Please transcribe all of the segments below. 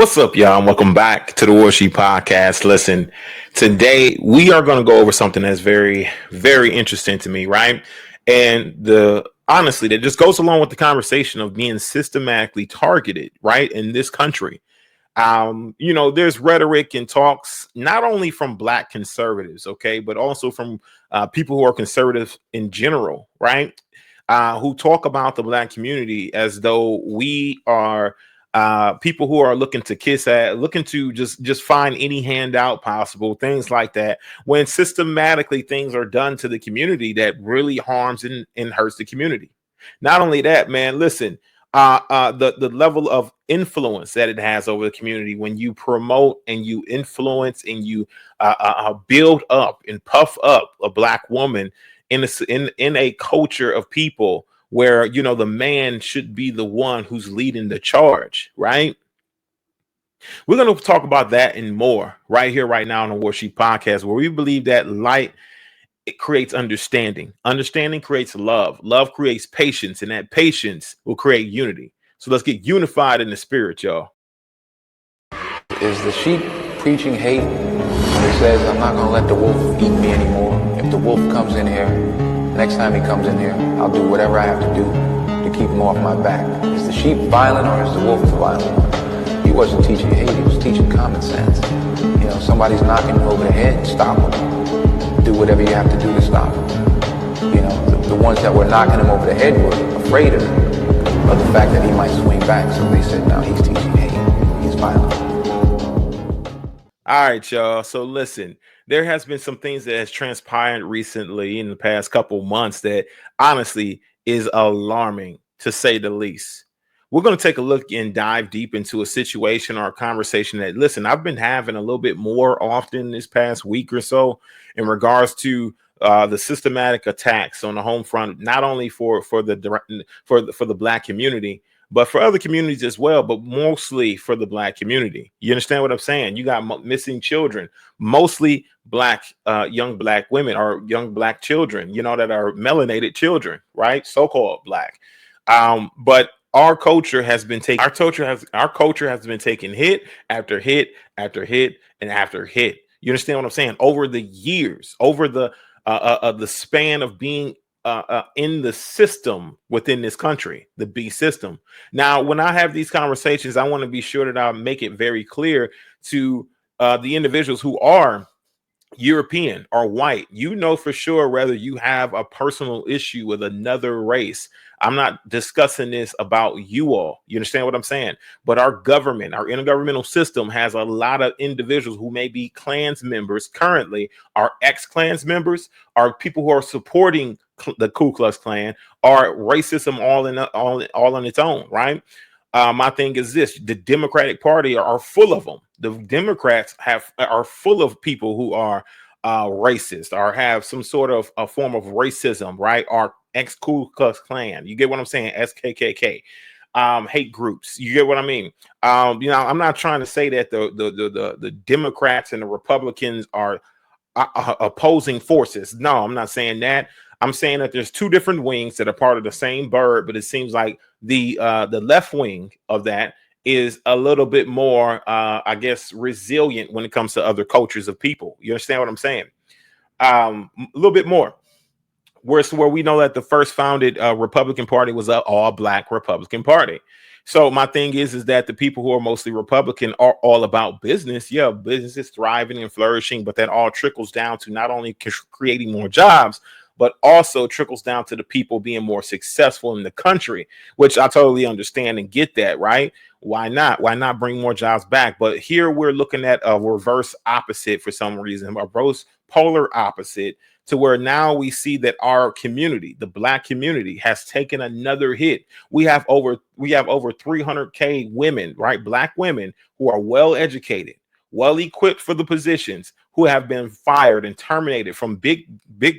What's up, y'all? And welcome back to the Warsheet Podcast. Listen, today we are going to go over something that's very, very interesting to me, right? And honestly, that just goes along with the conversation of being systematically targeted, right, in this country. There's rhetoric and talks not only from Black conservatives, okay, but also from people who are conservative in general, right? Who talk about the Black community as though we are people who are looking to looking to just find any handout possible, things like that. When systematically things are done to the community that really harms and hurts the community. Not only that, man. Listen, the level of influence that it has over the community when you promote and you influence and you build up and puff up a Black woman in a culture of people where the man should be the one who's leading the charge, right? We're going to talk about that and more right here, right now on the Warsheet Podcast, where we believe that light, it creates understanding. Understanding creates love. Love creates patience, and that patience will create unity. So let's get unified in the spirit, y'all. Is the sheep preaching hate when he says, I'm not going to let the wolf eat me anymore? If the wolf comes in here, next time he comes in here, I'll do whatever I have to do to keep him off my back. Is the sheep violent or is the wolf the violent one? He wasn't teaching hate, he was teaching common sense. Somebody's knocking you over the head, stop him. Do whatever you have to do to stop him. The ones that were knocking him over the head were afraid of the fact that he might swing back. So they said, no, he's teaching hate, he's violent. All right, y'all. So listen, there has been some things that has transpired recently in the past couple months that honestly is alarming, to say the least. We're going to take a look and dive deep into a situation or a conversation that, listen, I've been having a little bit more often this past week or so in regards to the systematic attacks on the home front, not only for the Black community, but for other communities as well, but mostly for the Black community. You understand what I'm saying? You got missing children, mostly Black, young Black women or young Black children, that are melanated children, right? So-called Black. But our culture has been taking hit after hit after hit and after hit. You understand what I'm saying? Over the years, over the span of being in the system within this country, the B system. Now, when I have these conversations, I want to be sure that I make it very clear to the individuals who are European or white. For sure whether you have a personal issue with another race. I'm not discussing this about you all. You understand what I'm saying? But our government, our intergovernmental system has a lot of individuals who may be Klans members currently, are ex-Klans members, are people who are supporting the Ku Klux Klan, are racism all on its own, right? My thing is this: the Democratic Party are full of them. The Democrats are full of people who are racist or have some sort of a form of racism, right? Or ex-Ku Klux Klan. You get what I'm saying? SKKK. Hate groups. You get what I mean? I'm not trying to say that the Democrats and the Republicans are opposing forces. No, I'm not saying that. I'm saying that there's two different wings that are part of the same bird, but it seems like the left wing of that is a little bit more, I guess, resilient when it comes to other cultures of people. You understand what I'm saying? A little bit more. Where we know that the first founded Republican Party was an all-Black Republican Party. So my thing is that the people who are mostly Republican are all about business. Yeah, business is thriving and flourishing, but that all trickles down to not only creating more jobs, but also trickles down to the people being more successful in the country, which I totally understand and get that, right? Why not? Why not bring more jobs back? But here we're looking at a reverse opposite for some reason, a reverse polar opposite, to where now we see that our community, the Black community, has taken another hit. We have over 300K women, right? Black women who are well educated, well equipped for the positions, who have been fired and terminated from big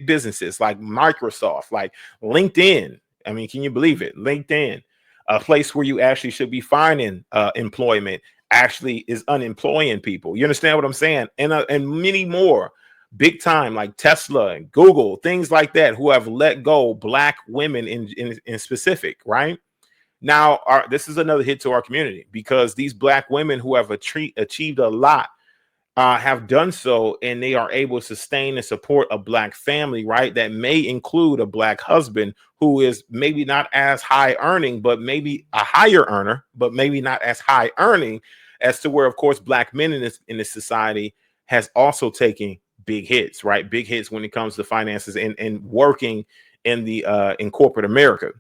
businesses like Microsoft, like LinkedIn. I mean, can you believe it? LinkedIn, a place where you actually should be finding employment, actually is unemploying people. You understand what I'm saying? And many more big time, like Tesla and Google, things like that, who have let go Black women in specific, right? Now, this is another hit to our community, because these Black women who have achieved a lot have done so, and they are able to sustain and support a Black family, right? That may include a Black husband who is maybe not as high earning, but maybe a higher earner, but maybe not as high earning, as to where, of course, Black men in this society has also taken big hits, right? Big hits when it comes to finances and working in corporate America.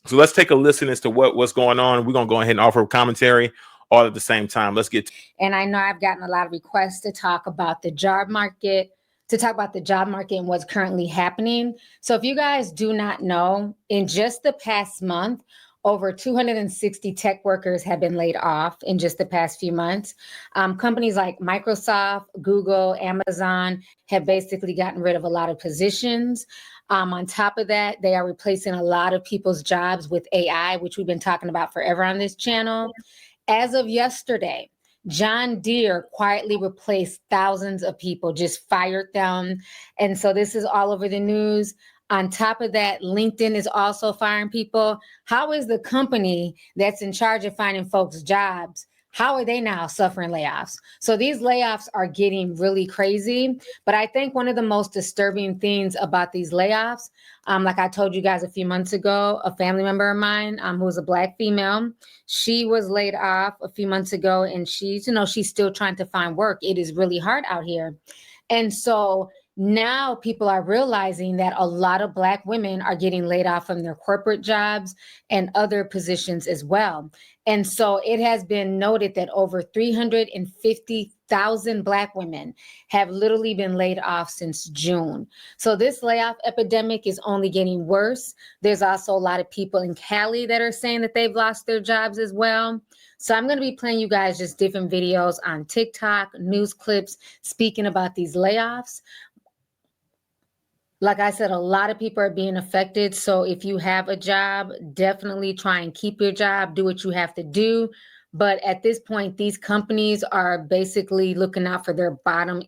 So let's take a listen as to what's going on. We're gonna go ahead and offer commentary all at the same time. Let's get. And I know I've gotten a lot of requests to talk about the job market, and what's currently happening. So if you guys do not know, in just the past month, over 260 tech workers have been laid off in just the past few months. Companies like Microsoft, Google, Amazon have basically gotten rid of a lot of positions. On top of that, they are replacing a lot of people's jobs with AI, which we've been talking about forever on this channel. As of yesterday, John Deere quietly replaced thousands of people, just fired them. And so this is all over the news. On top of that, LinkedIn is also firing people. How is the company that's in charge of finding folks jobs, how are they now suffering layoffs? So these layoffs are getting really crazy. But I think one of the most disturbing things about these layoffs, like I told you guys a few months ago, a family member of mine who was a Black female, she was laid off a few months ago, and she's still trying to find work. It is really hard out here. And so now people are realizing that a lot of Black women are getting laid off from their corporate jobs and other positions as well. And so it has been noted that over 350,000 Black women have literally been laid off since June. So this layoff epidemic is only getting worse. There's also a lot of people in Cali that are saying that they've lost their jobs as well. So I'm going to be playing you guys just different videos on TikTok, news clips, speaking about these layoffs. Like I said, a lot of people are being affected. So if you have a job, definitely try and keep your job, do what you have to do. But at this point, these companies are basically looking out for their bottom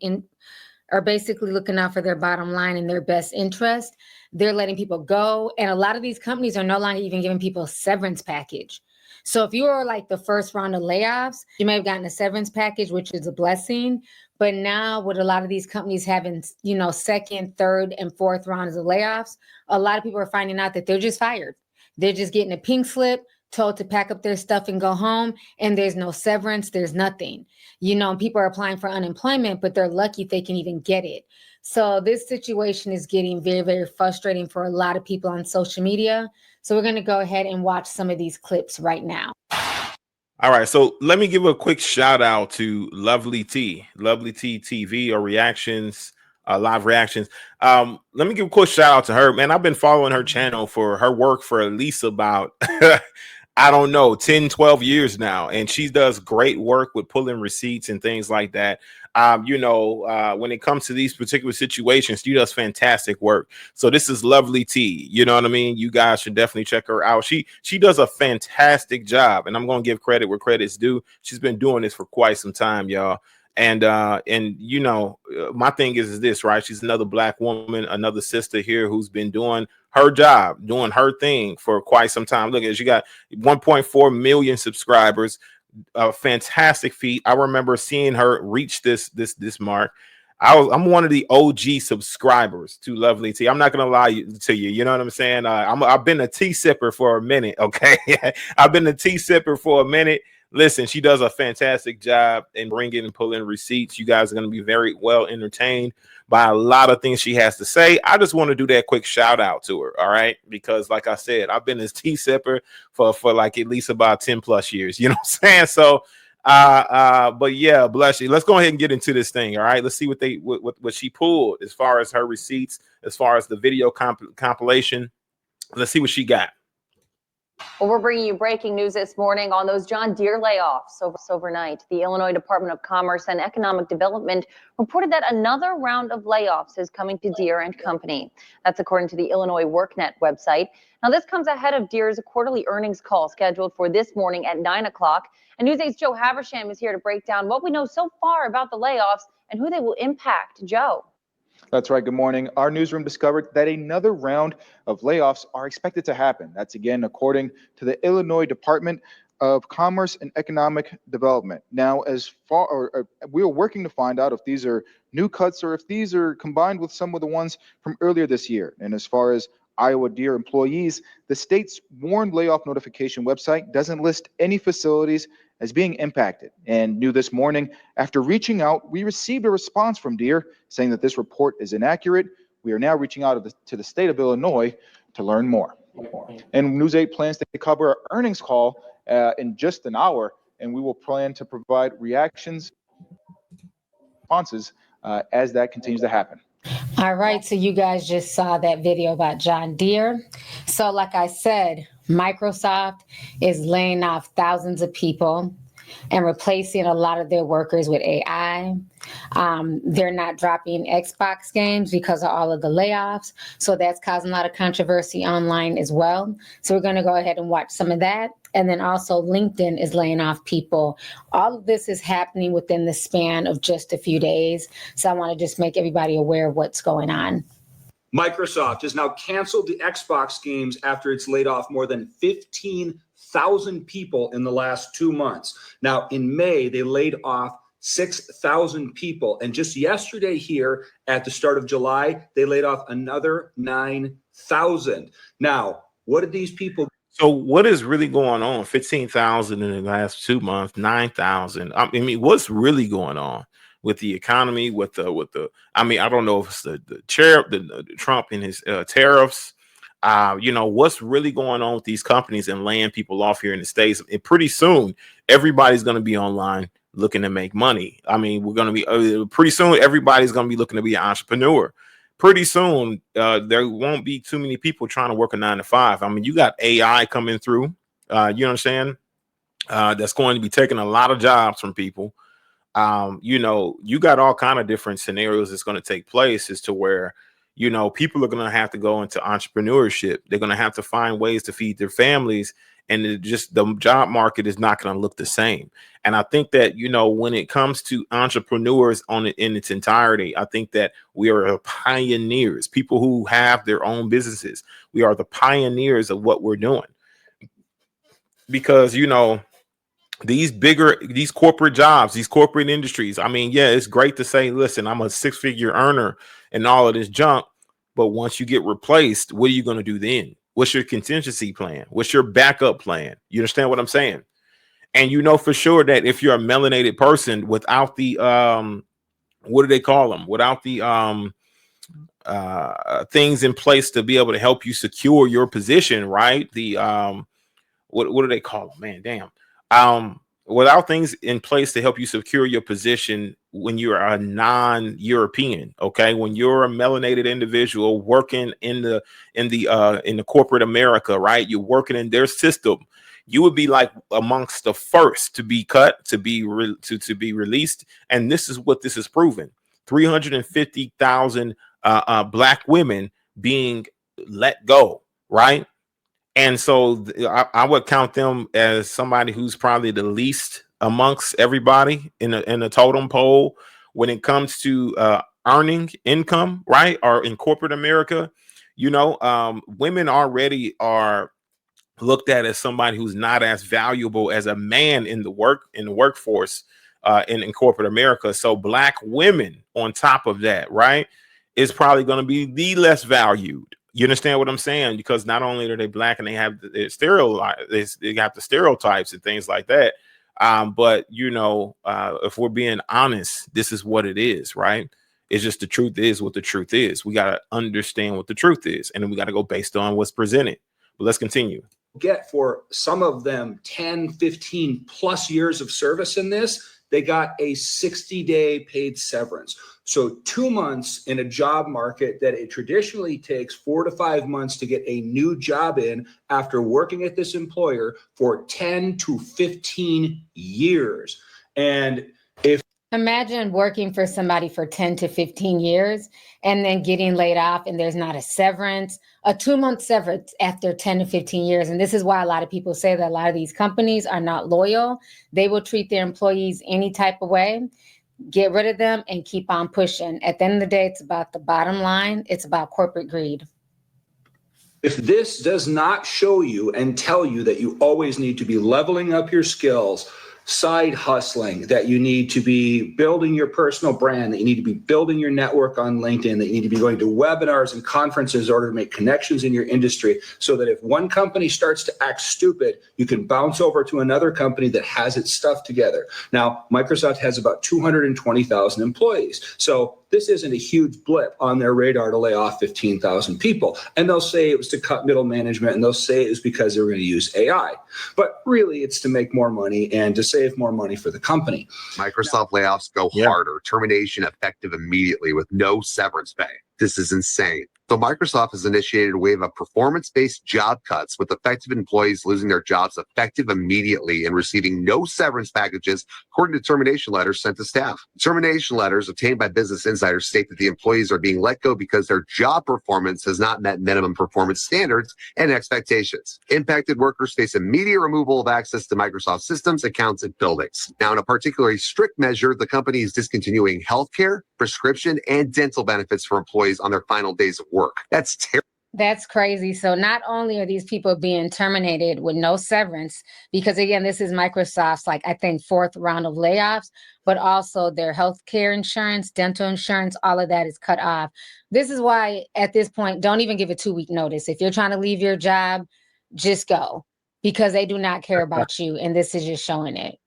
line and their best interest. They're letting people go. And a lot of these companies are no longer even giving people a severance package. So if you were like the first round of layoffs, you may have gotten a severance package, which is a blessing. But now with a lot of these companies having, second, third, and fourth rounds of layoffs, a lot of people are finding out that they're just fired. They're just getting a pink slip, told to pack up their stuff and go home, and there's no severance, there's nothing. People are applying for unemployment, but they're lucky if they can even get it. So this situation is getting very, very frustrating for a lot of people on social media. So we're going to go ahead and watch some of these clips right now. All right, so let me give a quick shout out to Lovely T TV, or reactions, live reactions. Let me give a quick shout out to her, man. I've been following her channel for her work for at least about I don't know, 10, 12 years now. And she does great work with pulling receipts and things like that. When it comes to these particular situations, she does fantastic work. So this is Lovely T. You know what I mean? You guys should definitely check her out. She does a fantastic job, and I'm going to give credit where credit's due. She's been doing this for quite some time, y'all. And my thing is this, right? She's another Black woman, another sister here who's been doing her job, doing her thing for quite some time. Look, she got 1.4 million subscribers. A fantastic feat. I remember seeing her reach this mark. I'm one of the OG subscribers to Lovely T. I'm not gonna lie to you. You know what I'm saying? I've been a tea sipper for a minute. Okay, I've been a tea sipper for a minute. Listen, she does a fantastic job in bringing and pulling receipts. You guys are going to be very well entertained by a lot of things she has to say. I just want to do that quick shout out to her. All right. Because like I said, I've been this tea sipper for like at least about 10 plus years. You know what I'm saying? So, but yeah, bless you. Let's go ahead and get into this thing. All right. Let's see what she pulled as far as her receipts, as far as the video compilation. Let's see what she got. Well, we're bringing you breaking news this morning on those John Deere layoffs overnight. The Illinois Department of Commerce and Economic Development reported that another round of layoffs is coming to Deere and Company. That's according to the Illinois WorkNet website. Now, this comes ahead of Deere's quarterly earnings call scheduled for this morning at 9 o'clock. And News8's Joe Haversham is here to break down what we know so far about the layoffs and who they will impact. Joe. That's right. Good morning. Our newsroom discovered that another round of layoffs are expected to happen. That's again according to the Illinois Department of Commerce and Economic Development. Now, we are working to find out if these are new cuts or if these are combined with some of the ones from earlier this year. And as far as Iowa Deere employees, the state's warned layoff notification website doesn't list any facilities as being impacted. And new this morning, after reaching out, we received a response from Deere saying that this report is inaccurate. We are now reaching out to the state of Illinois to learn more. And News 8 plans to cover our earnings call in just an hour, and we will plan to provide responses as that continues to happen. All right, so you guys just saw that video about John Deere. So like I said, Microsoft is laying off thousands of people and replacing a lot of their workers with AI. They're not dropping Xbox games because of all of the layoffs. So that's causing a lot of controversy online as well. So we're going to go ahead and watch some of that. And then also LinkedIn is laying off people. All of this is happening within the span of just a few days. So I want to just make everybody aware of what's going on. Microsoft has now canceled the Xbox games after it's laid off more than 15,000 people in the last 2 months. Now, in May, they laid off 6,000 people. And just yesterday here at the start of July, they laid off another 9,000. Now, what did these people? So what is really going on? 15,000 in the last 2 months, 9,000. I mean, what's really going on with the economy, with the I mean, I don't know if it's the Trump and his tariffs. What's really going on with these companies and laying people off here in the States? And pretty soon, everybody's going to be online looking to make money. I mean, we're going to be pretty soon, everybody's going to be looking to be an entrepreneur. Pretty soon, there won't be too many people trying to work a 9 to 5. I mean, you got AI coming through, you understand? That's going to be taking a lot of jobs from people. You got all kind of different scenarios that's going to take place as to where, people are going to have to go into entrepreneurship. They're going to have to find ways to feed their families. And the job market is not going to look the same. And I think that, when it comes to entrepreneurs in its entirety, I think that we are pioneers, people who have their own businesses. We are the pioneers of what we're doing. Because, these corporate jobs, these corporate industries, I mean, yeah, it's great to say, listen, I'm a 6-figure earner and all of this junk. But once you get replaced, what are you going to do then? What's your contingency plan? What's your backup plan? You understand what I'm saying? And for sure that if you're a melanated person without the what do they call them? Without the things in place to be able to help you secure your position, right? The what do they call them? Man, damn. Without things in place to help you secure your position when you're a non-European, okay, when you're a melanated individual working in the corporate America, right? You're working in their system. You would be like amongst the first to be cut, to be released, and this is what this is proven: 350,000 black women being let go, right? And so I would count them as somebody who's probably the least amongst everybody in the totem pole when it comes to earning income, right? Or in corporate America, women already are looked at as somebody who's not as valuable as a man in the workforce in corporate America. So black women on top of that, right, is probably going to be the less valued. You understand what I'm saying? Because not only are they black and they have they got the stereotypes and things like that. But if we're being honest, this is what it is, right? It's just the truth is what the truth is. We got to understand what the truth is, and then we got to go based on what's presented. But let's continue. Get for some of them 10, 15 plus years of service in this, they got a 60-day paid severance. So 2 months in a job market that it traditionally takes 4 to 5 months to get a new job in after working at this employer for 10 to 15 years. And imagine working for somebody for 10 to 15 years and then getting laid off, and there's not a severance, a 2-month severance after 10 to 15 years. And this is why a lot of people say that a lot of these companies are not loyal. They will treat their employees any type of way. get rid of them, and keep on pushing. At the end of the day, it's about the bottom line. It's about corporate greed. If this does not show you and tell you that you always need to be leveling up your skills, side hustling, that you need to be building your personal brand, that you need to be building your network on LinkedIn, that you need to be going to webinars and conferences in order to make connections in your industry, so that if one company starts to act stupid, you can bounce over to another company that has its stuff together. Now, Microsoft has about 220,000 employees. So this isn't a huge blip on their radar to lay off 15,000 people. And they'll say it was to cut middle management, and they'll say it was because they were going to use AI. But really, it's to make more money and to save more money for the company. Microsoft layoffs go harder. Termination effective immediately with no severance pay. This is insane. So Microsoft has initiated a wave of performance-based job cuts, with affected employees losing their jobs effective immediately and receiving no severance packages, according to termination letters sent to staff. Termination letters obtained by Business Insider state that the employees are being let go because their job performance has not met minimum performance standards and expectations. Impacted workers face immediate removal of access to Microsoft systems, accounts, and buildings. Now, in a particularly strict measure, the company is discontinuing healthcare, prescription, and dental benefits for employees on their final days of work. That's terrible. That's crazy. So not only are these people being terminated with no severance, because again, this is Microsoft's, like, I think, 4th round of layoffs, but also their healthcare insurance, dental insurance, all of that is cut off. This is why at this point, don't even give a 2-week notice. If you're trying to leave your job, just go, because they do not care about you. And this is just showing it.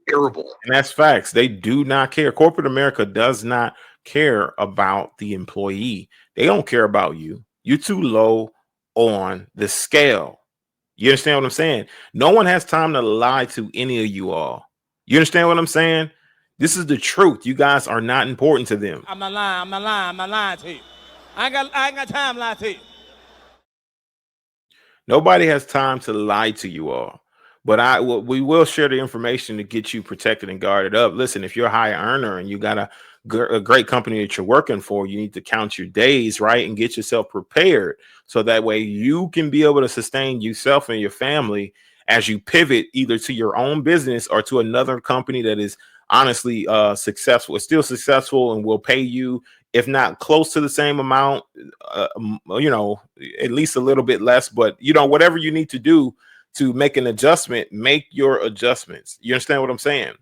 Terrible. And that's facts. They do not care. Corporate America does not care about the employee. They don't care about you. You're too low on the scale. You understand what I'm saying? No one has time to lie to any of you all. You understand what I'm saying? This is the truth. You guys are not important to them. I'm not lying to you. I ain't got time to lie to you. Nobody has time to lie to you all. But we will share the information to get you protected and guarded up. Listen, if you're a high earner and you got a great company that you're working for, you need to count your days, right? And get yourself prepared, so that way you can be able to sustain yourself and your family as you pivot either to your own business or to another company that is honestly successful. It's still successful and will pay you, if not close to the same amount, at least a little bit less. But, whatever you need to do to make an adjustment, make your adjustments. You understand what I'm saying?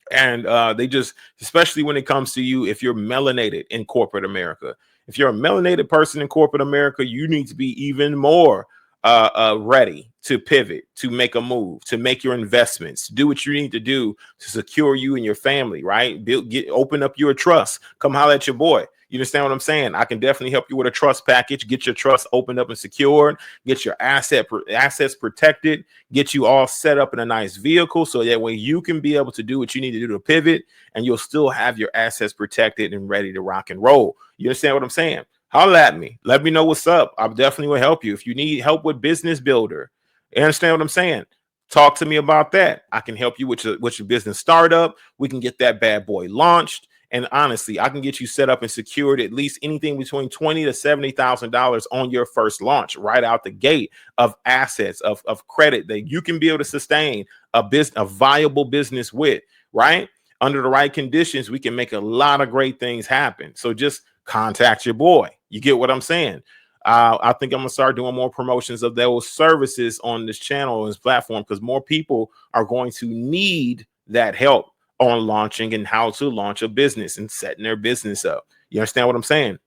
And they just, especially when it comes to you, if you're melanated in corporate America, if you're a melanated person in corporate America, you need to be even more ready to pivot, to make a move, to make your investments, do what you need to do to secure you and your family, right? Open up your trust. Come holler at your boy. You understand what I'm saying? I can definitely help you with a trust package, get your trust opened up and secured, get your assets protected, get you all set up in a nice vehicle, so that way you can be able to do what you need to do to pivot, and you'll still have your assets protected and ready to rock and roll. You understand what I'm saying? Holler at me. Let me know what's up. I definitely will help you. If you need help with Business Builder, you understand what I'm saying? Talk to me about that. I can help you with your business startup. We can get that bad boy launched. And honestly, I can get you set up and secured at least anything between $20,000 to $70,000 on your first launch, right out the gate, of assets, of credit that you can be able to sustain a viable business with, right? Under the right conditions, we can make a lot of great things happen. So just contact your boy. You get what I'm saying? I think I'm gonna start doing more promotions of those services on this channel, on this platform, because more people are going to need that help on launching and how to launch a business and setting their business up. You understand what I'm saying?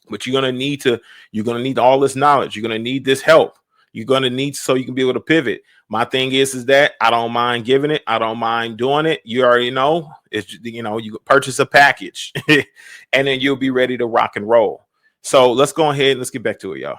But you're gonna need all this knowledge. You're gonna need this help. You're gonna need, so you can be able to pivot. My thing is that I don't mind giving it. I don't mind doing it. You already know. You purchase a package and then you'll be ready to rock and roll. So let's go ahead and let's get back to it, y'all.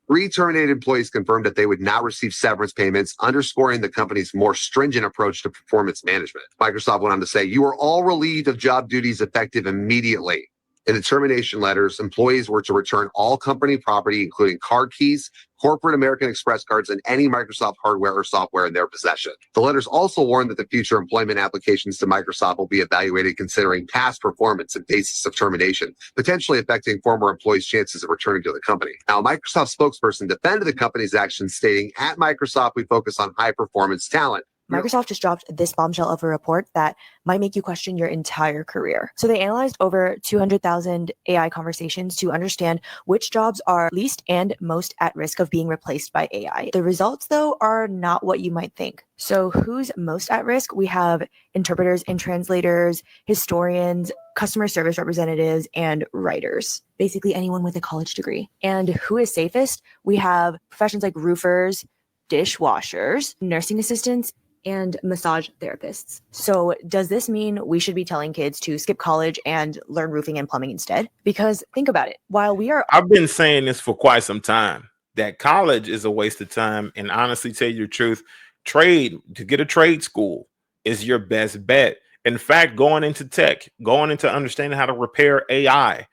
3 terminated employees confirmed that they would not receive severance payments, underscoring the company's more stringent approach to performance management. Microsoft went on to say, "You are all relieved of job duties effective immediately." In the termination letters, employees were to return all company property, including card keys, corporate American Express cards, and any Microsoft hardware or software in their possession. The letters also warned that the future employment applications to Microsoft will be evaluated considering past performance and basis of termination, potentially affecting former employees' chances of returning to the company. Now, a Microsoft spokesperson defended the company's actions, stating, "At Microsoft, we focus on high-performance talent. Microsoft just dropped this bombshell of a report that might make you question your entire career. So they analyzed over 200,000 AI conversations to understand which jobs are least and most at risk of being replaced by AI. The results, though, are not what you might think. So who's most at risk? We have interpreters and translators, historians, customer service representatives, and writers. Basically anyone with a college degree. And who is safest? We have professions like roofers, dishwashers, nursing assistants, and massage therapists. So does this mean we should be telling kids to skip college and learn roofing and plumbing instead? Because think about it. While we are... I've been saying this for quite some time, that college is a waste of time. And honestly, tell you the truth, to get a trade school is your best bet. In fact, going into tech, going into understanding how to repair AI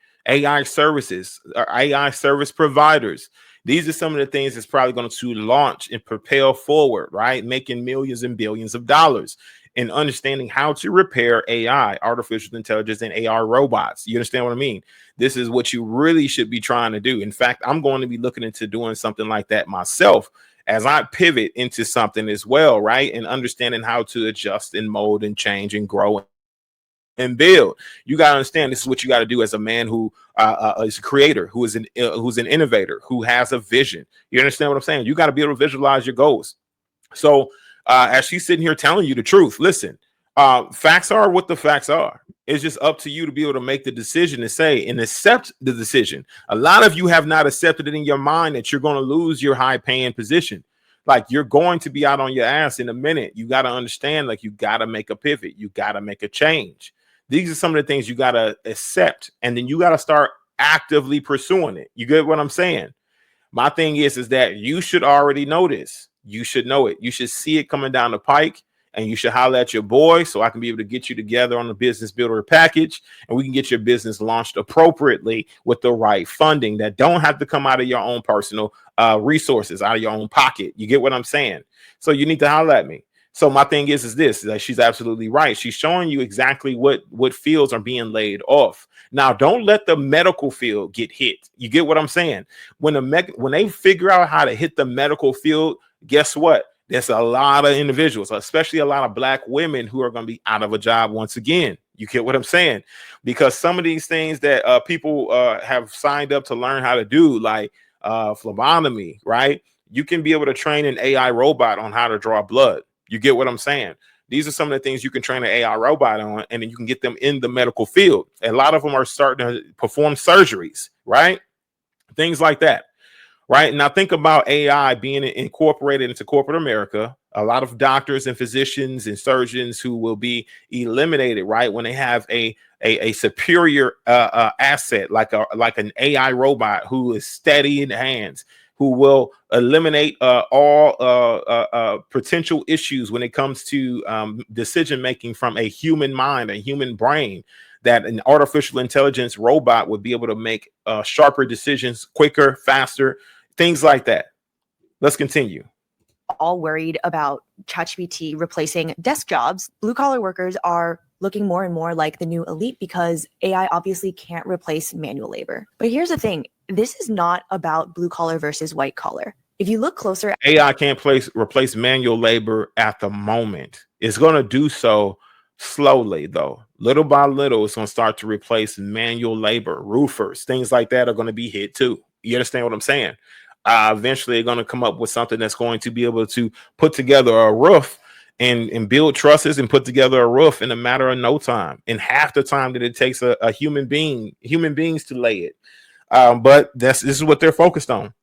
services, or AI service providers, these are some of the things that's probably going to launch and propel forward, right? Making millions and billions of dollars in understanding how to repair AI, artificial intelligence, and AR robots. You understand what I mean? This is what you really should be trying to do. In fact, I'm going to be looking into doing something like that myself as I pivot into something as well, right? And understanding how to adjust and mold and change and grow and build. You got to understand, this is what you got to do as a man who is a creator, who's an innovator, who has a vision. You understand what I'm saying? You got to be able to visualize your goals. So as she's sitting here telling you the truth, listen, facts are what the facts are. It's just up to you to be able to make the decision to say and accept the decision. A lot of you have not accepted it in your mind that you're going to lose your high paying position. Like, you're going to be out on your ass in a minute. You got to understand, like, you got to make a pivot. You got to make a change. These are some of the things you got to accept, and then you got to start actively pursuing it. You get what I'm saying? My thing is that you should already know this. You should know it. You should see it coming down the pike, and you should holler at your boy so I can be able to get you together on the business builder package, and we can get your business launched appropriately with the right funding that don't have to come out of your own personal resources, out of your own pocket. You get what I'm saying? So you need to holler at me. So my thing is this, that she's absolutely right. She's showing you exactly what fields are being laid off. Now, don't let the medical field get hit. You get what I'm saying? When they figure out how to hit the medical field, guess what? There's a lot of individuals, especially a lot of Black women, who are going to be out of a job once again. You get what I'm saying? Because some of these things that people have signed up to learn how to do, like phlebotomy, right? You can be able to train an AI robot on how to draw blood. You get what I'm saying? These are some of the things you can train an AI robot on, and then you can get them in the medical field. A lot of them are starting to perform surgeries, right? Things like that, right? Now think about AI being incorporated into corporate America. A lot of doctors and physicians and surgeons who will be eliminated, right, when they have a superior asset like an AI robot who is steady in the hands, who will eliminate all potential issues when it comes to decision making from a human mind, a human brain. That an artificial intelligence robot would be able to make sharper decisions, quicker, faster, things like that. Let's continue. All worried about ChatGPT replacing desk jobs. Blue collar workers are looking more and more like the new elite because AI obviously can't replace manual labor. But here's the thing. This is not about blue collar versus white collar. If you look closer, AI can't replace manual labor at the moment. It's going to do so slowly, though. Little by little, it's going to start to replace manual labor. Roofers, things like that are going to be hit too. You understand what I'm saying? Eventually, they're going to come up with something that's going to be able to put together a roof and build trusses and put together a roof in a matter of no time, in half the time that it takes a human beings to lay it. But this is what they're focused on.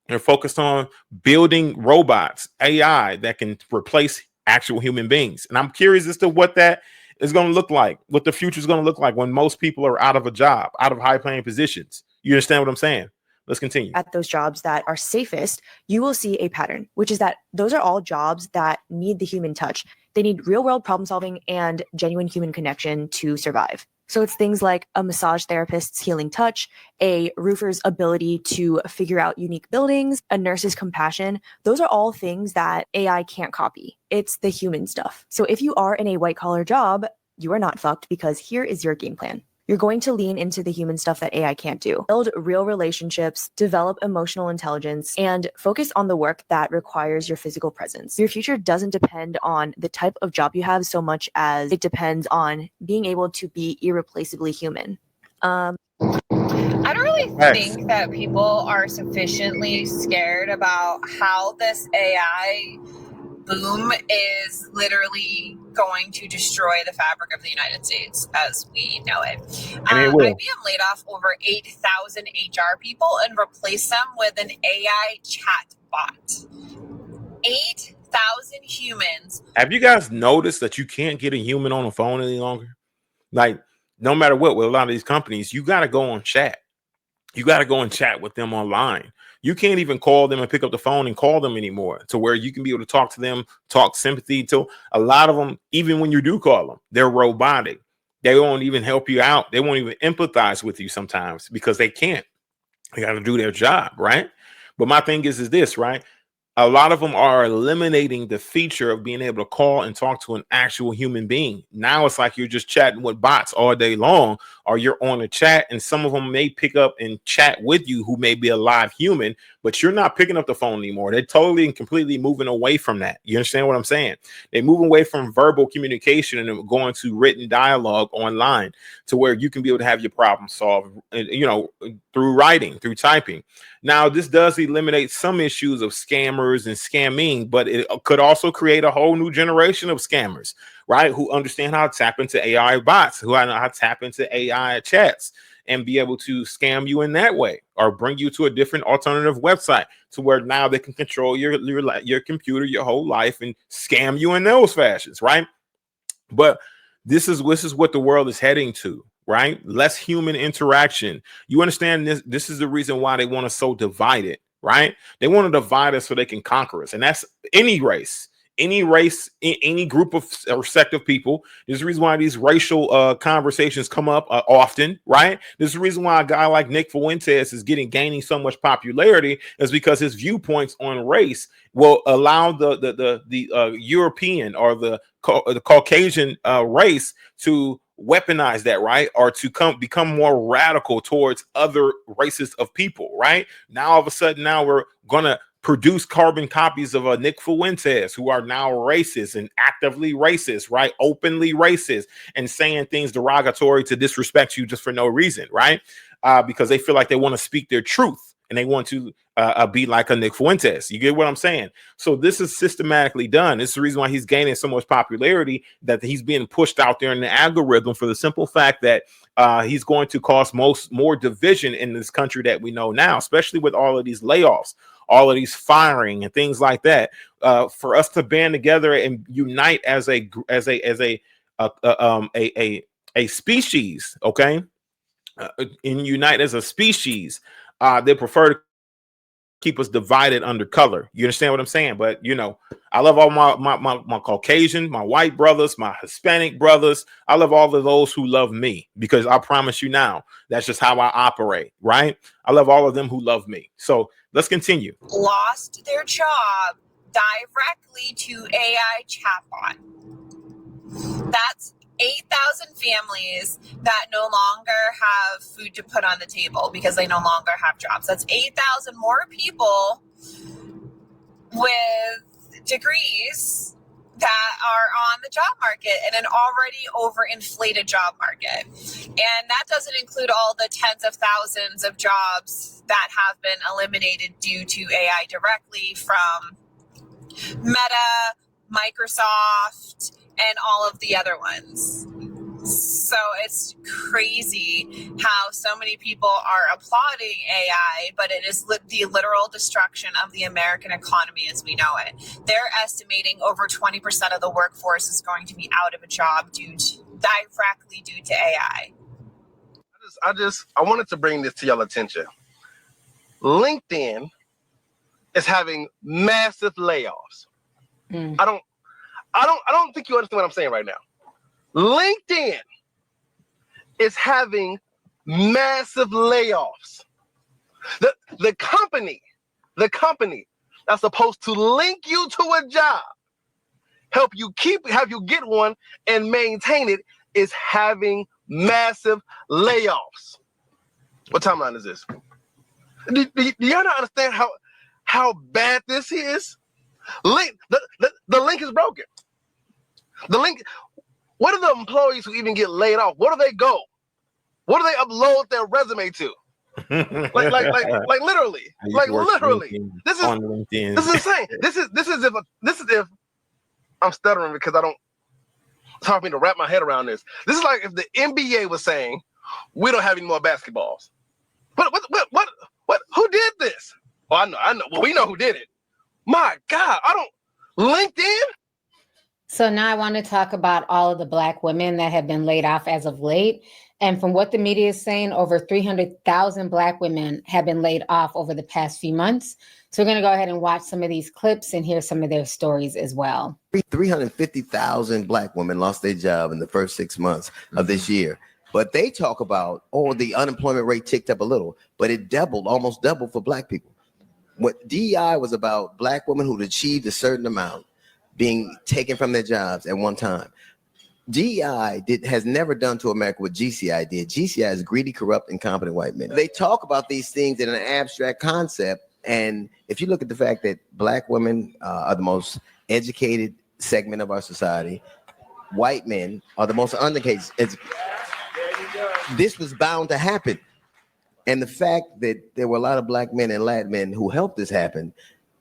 They're focused on building robots, AI that can replace actual human beings. And I'm curious as to what that is going to look like, what the future is going to look like when most people are out of a job, out of high-paying positions. You understand what I'm saying? Let's continue. At those jobs that are safest, you will see a pattern, which is that those are all jobs that need the human touch. They need real-world problem solving and genuine human connection to survive. So it's things like a massage therapist's healing touch, a roofer's ability to figure out unique buildings, a nurse's compassion. Those are all things that AI can't copy. It's the human stuff. So if you are in a white-collar job, you are not fucked, because here is your game plan. You're going to lean into the human stuff that AI can't do. Build real relationships, develop emotional intelligence, and focus on the work that requires your physical presence. Your future doesn't depend on the type of job you have so much as it depends on being able to be irreplaceably human. I don't really think that people are sufficiently scared about how this AI boom is literally going to destroy the fabric of the United States as we know it. IBM laid off over 8,000 HR people and replaced them with an AI chat bot. 8,000 humans. Have you guys noticed that you can't get a human on the phone any longer? Like, no matter what, with a lot of these companies, you got to go on chat. You got to go and chat with them online. You can't even call them and pick up the phone and call them anymore, to where you can be able to talk to them, talk sympathy to a lot of them. Even when you do call them, they're robotic. They won't even help you out. They won't even empathize with you sometimes because they can't. They got to do their job, right? But my thing is this, right? A lot of them are eliminating the feature of being able to call and talk to an actual human being. Now it's like you're just chatting with bots all day long, or you're on a chat, and some of them may pick up and chat with you who may be a live human, but you're not picking up the phone anymore. They're totally and completely moving away from that. You understand what I'm saying? They're moving away from verbal communication and going to written dialogue online, to where you can be able to have your problem solved, through writing, through typing. Now, this does eliminate some issues of scammers and scamming, but it could also create a whole new generation of scammers, right? Who understand how to tap into AI bots, who know how to tap into AI chats and be able to scam you in that way, or bring you to a different alternative website, to where now they can control your computer, your whole life, and scam you in those fashions, right? But this is what the world is heading to, right? Less human interaction. You understand this? This is the reason why they want us so divided, right? They want to divide us so they can conquer us. And that's any race, any group of or sect of people. There's a reason why these racial conversations come up often, right? There's a reason why a guy like Nick Fuentes is gaining so much popularity, is because his viewpoints on race will allow the European or the Caucasian race to weaponize that, right? Or to become more radical towards other races of people, right? Now, all of a sudden, now we're gonna produce carbon copies of Nick Fuentes, who are now racist and actively racist, right? Openly racist, and saying things derogatory to disrespect you just for no reason, right? Because they feel like they want to speak their truth and they want to be like a Nick Fuentes. You get what I'm saying? So this is systematically done. It's the reason why he's gaining so much popularity, that he's being pushed out there in the algorithm, for the simple fact that he's going to cause more division in this country that we know now, especially with all of these layoffs, all of these firing and things like that. For us to band together and unite as a species, okay, and unite as a species, they prefer to keep us divided under color. You understand what I'm saying? But I love all my Caucasian, my white brothers, my Hispanic brothers. I love all of those who love me, because I promise you now, that's just how I operate, right? I love all of them who love me. So let's continue. Lost their job directly to AI chatbot. That's 8,000 families that no longer have food to put on the table because they no longer have jobs. That's 8,000 more people with degrees that are on the job market in an already overinflated job market. And that doesn't include all the tens of thousands of jobs that have been eliminated due to AI directly from Meta, Microsoft, and all of the other ones. So it's crazy how so many people are applauding AI, but it is the literal destruction of the American economy as we know it. They're estimating over 20% of the workforce is going to be out of a job directly due to AI. I wanted to bring this to y'all attention. LinkedIn is having massive layoffs. I don't think you understand what I'm saying right now. LinkedIn is having massive layoffs. The company that's supposed to link you to a job, have you get one and maintain it, is having massive layoffs. What timeline is this? Do y'all not understand how bad this is? The link is broken. The link. What are the employees who even get laid off? Where do they go? What do they upload their resume to? like literally. Like literally. This is insane. This is if I'm stuttering because it's hard for me to wrap my head around this. This is like if the NBA was saying, we don't have any more basketballs. What? Who did this? Oh, I know. Well, we know who did it. My God, LinkedIn? So now I want to talk about all of the Black women that have been laid off as of late. And from what the media is saying, over 300,000 Black women have been laid off over the past few months. So we're going to go ahead and watch some of these clips and hear some of their stories as well. 350,000 Black women lost their job in the first 6 months of this year. But they talk about, the unemployment rate ticked up a little, but it almost doubled for Black people. What DEI was about, Black women who'd achieved a certain amount being taken from their jobs at one time. DEI has never done to America what GCI did. GCI is greedy, corrupt, incompetent white men. They talk about these things in an abstract concept. And if you look at the fact that Black women are the most educated segment of our society, white men are the most uneducated. This was bound to happen. And the fact that there were a lot of Black men and Latin men who helped this happen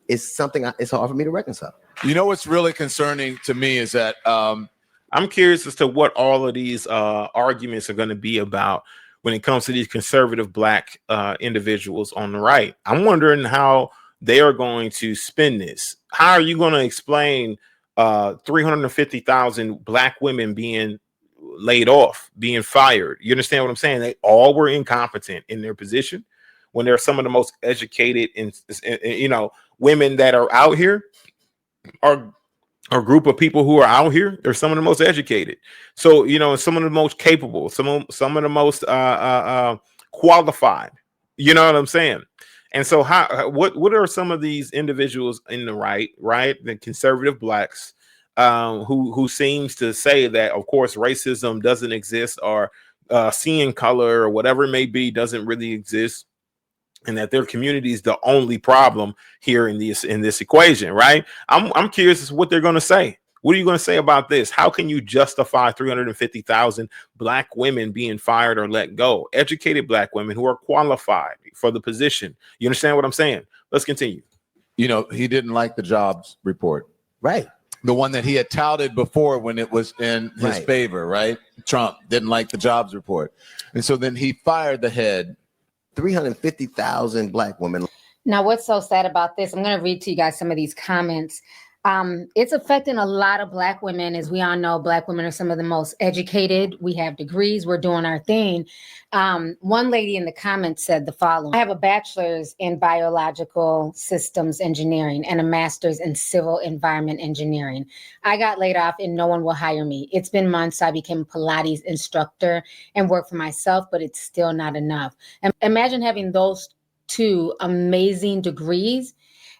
is something it's hard for me to reconcile. You know what's really concerning to me is that I'm curious as to what all of these arguments are going to be about when it comes to these conservative Black individuals on the right. I'm wondering how they are going to spin this. How are you going to explain 350,000 Black women being laid off, being fired? You understand what I'm saying? They all were incompetent in their position when they're some of the most educated and women that are out here are a group of people who are out here. They're some of the most educated. So, some of the most capable, some of the most qualified, you know what I'm saying? And so what are some of these individuals in the right, the conservative Blacks, who seems to say that, of course, racism doesn't exist, or seeing color or whatever it may be doesn't really exist, and that their community is the only problem here in this equation, right? I'm curious as to what they're going to say. What are you going to say about this? How can you justify 350,000 Black women being fired or let go? Educated Black women who are qualified for the position. You understand what I'm saying? Let's continue. He didn't like the jobs report. Right. The one that he had touted before when it was in his favor, right? Trump didn't like the jobs report. And so then he fired the head. 350,000 Black women. Now, what's so sad about this? I'm going to read to you guys some of these comments. It's affecting a lot of Black women. As we all know, Black women are some of the most educated. We have degrees. We're doing our thing. One lady in the comments said the following: I have a bachelor's in biological systems engineering and a master's in civil environment engineering. I got laid off and no one will hire me. It's been months. So I became a Pilates instructor and work for myself, but it's still not enough. And imagine having those two amazing degrees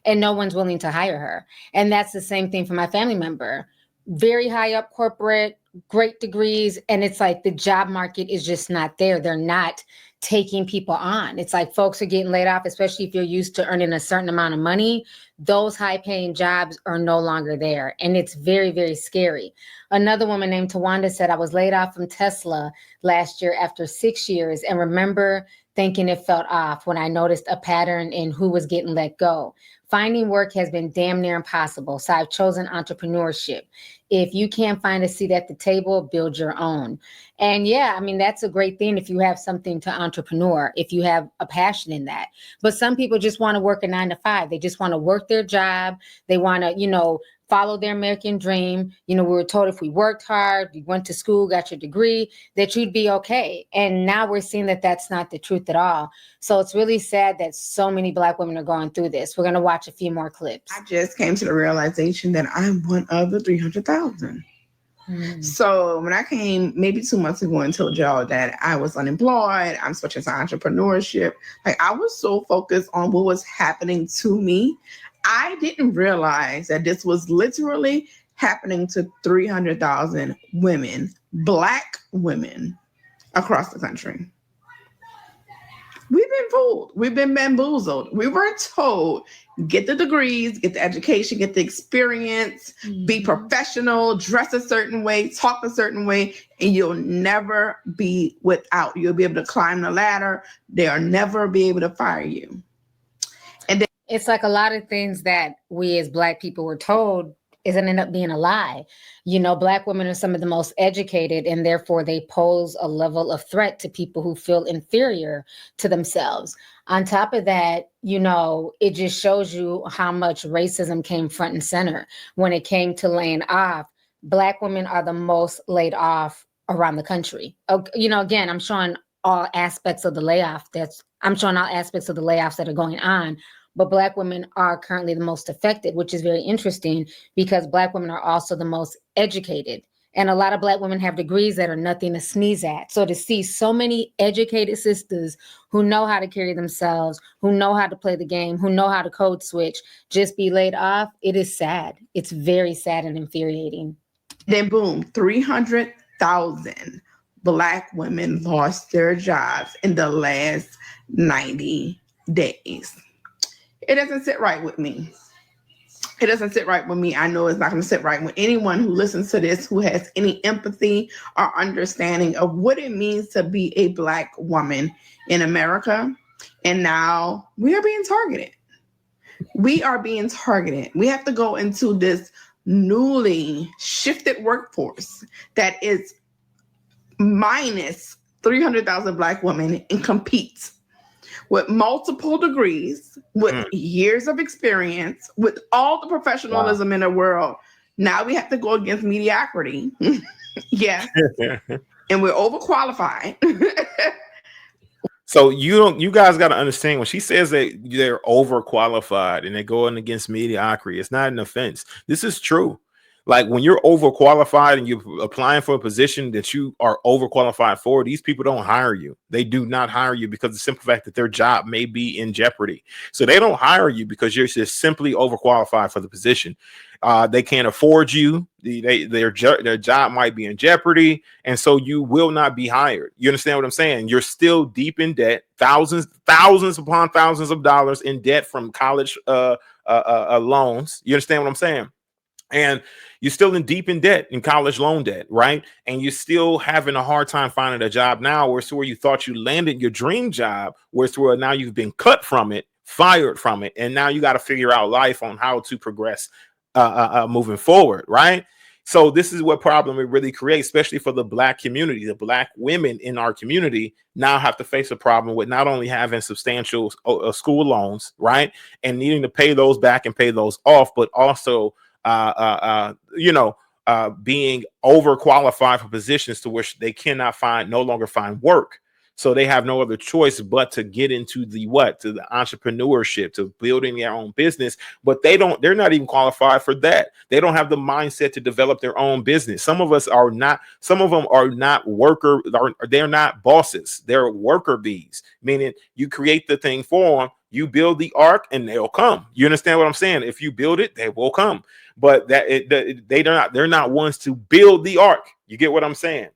and no one's willing to hire her. And that's the same thing for my family member. Very high up corporate, great degrees. And it's like the job market is just not there. They're not taking people on. It's like folks are getting laid off, especially if you're used to earning a certain amount of money. Those high paying jobs are no longer there. And it's very, very scary. Another woman named Tawanda said, I was laid off from Tesla last year after 6 years and remember thinking it felt off when I noticed a pattern in who was getting let go. Finding work has been damn near impossible, so I've chosen entrepreneurship. If you can't find a seat at the table, build your own. And yeah, I mean, that's a great thing if you have something to entrepreneur, if you have a passion in that. But some people just want to work a 9 to 5. They just want to work their job. They want to, follow their American dream. We were told if we worked hard, you went to school, got your degree, that you'd be okay. And now we're seeing that that's not the truth at all. So it's really sad that so many Black women are going through this. We're going to watch a few more clips. I just came to the realization that I'm one of the 300,000. So when I came maybe 2 months ago and told y'all that I was unemployed, I'm switching to entrepreneurship, I was so focused on what was happening to me. I didn't realize that this was literally happening to 300,000 women, Black women. across the country. We've been fooled. We've been bamboozled. We were told, get the degrees, get the education, get the experience, be professional, dress a certain way, talk a certain way, and you'll never be without. You'll be able to climb the ladder. They'll never be able to fire you. And then it's like a lot of things that we as Black people were told isn't end up being a lie. You know, Black women are some of the most educated, and therefore they pose a level of threat to people who feel inferior to themselves. On top of that, you know, it just shows you how much racism came front and center when it came to laying off. Black women are the most laid off around the country. You know, again, I'm showing all aspects of the layoffs that are going on. But Black women are currently the most affected, which is very interesting because Black women are also the most educated. And a lot of Black women have degrees that are nothing to sneeze at. So to see so many educated sisters who know how to carry themselves, who know how to play the game, who know how to code switch, just be laid off, it is sad. It's very sad and infuriating. Then boom, 300,000 Black women lost their jobs in the last 90 days. It doesn't sit right with me. It doesn't sit right with me. I know it's not going to sit right with anyone who listens to this, who has any empathy or understanding of what it means to be a Black woman in America. And now we are being targeted. We are being targeted. We have to go into this newly shifted workforce that is minus 300,000 Black women and competes with multiple degrees, with years of experience, with all the professionalism in the world. Now we have to go against mediocrity. Yes. And we're overqualified. So you guys got to understand when she says that they're overqualified and they're going against mediocrity, it's not an offense. This is true. Like when you're overqualified and you're applying for a position that you are overqualified for, these people don't hire you. They do not hire you because of the simple fact that their job may be in jeopardy. So they don't hire you because you're just simply overqualified for the position. They can't afford you. Their job might be in jeopardy. And so you will not be hired. You understand what I'm saying? You're still deep in debt, thousands upon thousands of dollars in debt from college loans. You understand what I'm saying? And you're still deep in debt, in college loan debt, right? And you're still having a hard time finding a job now, where you thought you landed your dream job, where now you've been cut from it, fired from it, and now you got to figure out life on how to progress moving forward, right? So this is what problem it really creates, especially for the Black community. The Black women in our community now have to face a problem with not only having substantial school loans, right, and needing to pay those back and pay those off, but also being overqualified for positions to which they cannot no longer find work. So they have no other choice but to get into the entrepreneurship, to building their own business. But they're not even qualified for that. They don't have the mindset to develop their own business. Some of them are not they're not bosses. They're worker bees, meaning you create the thing for them, you build the ark and they'll come. You understand what I'm saying? If you build it, they will come. But they're not ones to build the ark. You get what I'm saying?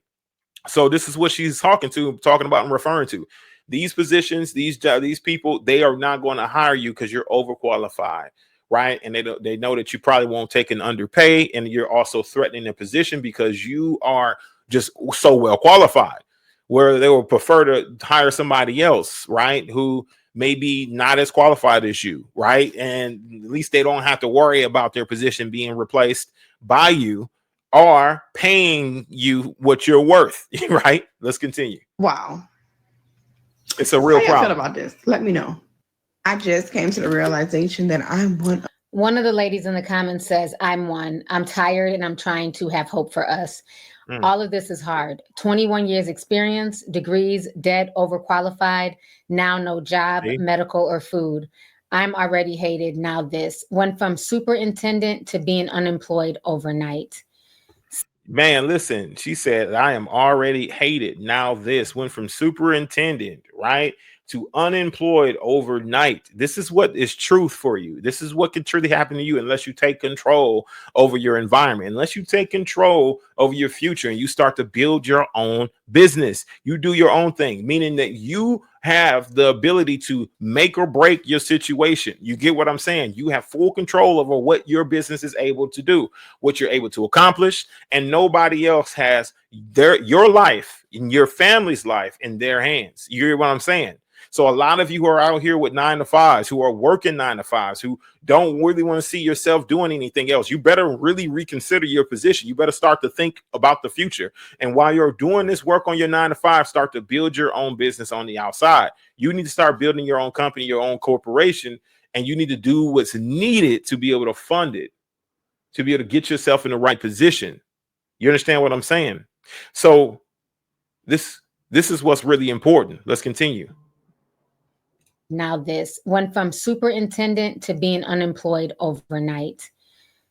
So this is what she's talking about and referring to. These positions, these people, they are not going to hire you because you're overqualified, right? And they know that you probably won't take an underpay, and you're also threatening a position because you are just so well qualified, where they will prefer to hire somebody else, right, who maybe not as qualified as you, right? And at least they don't have to worry about their position being replaced by you, are paying you what you're worth, right? Let's continue. Wow. It's a real problem. How you feel about this? Let me know. I just came to the realization that I'm one. One of the ladies in the comments says, I'm one. I'm tired and I'm trying to have hope for us. All of this is hard. 21 years experience, degrees, debt, overqualified, now no job, medical or food. I'm already hated. Now this. Went from superintendent to being unemployed overnight. Man, listen, she said, I am already hated. Now this. Went from superintendent, right, to unemployed overnight. This is what is truth for you. This is what can truly happen to you unless you take control over your environment, unless you take control over your future and you start to build your own business. You do your own thing, meaning that you have the ability to make or break your situation. You get what I'm saying? You have full control over what your business is able to do, what you're able to accomplish, and nobody else has your life and your family's life in their hands. You hear what I'm saying? So a lot of you who are out here with 9 to 5s, who are working 9 to 5s, who don't really want to see yourself doing anything else, you better really reconsider your position. You better start to think about the future. And while you're doing this work on your 9 to 5, start to build your own business on the outside. You need to start building your own company, your own corporation, and you need to do what's needed to be able to fund it, to be able to get yourself in the right position. You understand what I'm saying? So this is what's really important. Let's continue. Now this went from superintendent to being unemployed overnight.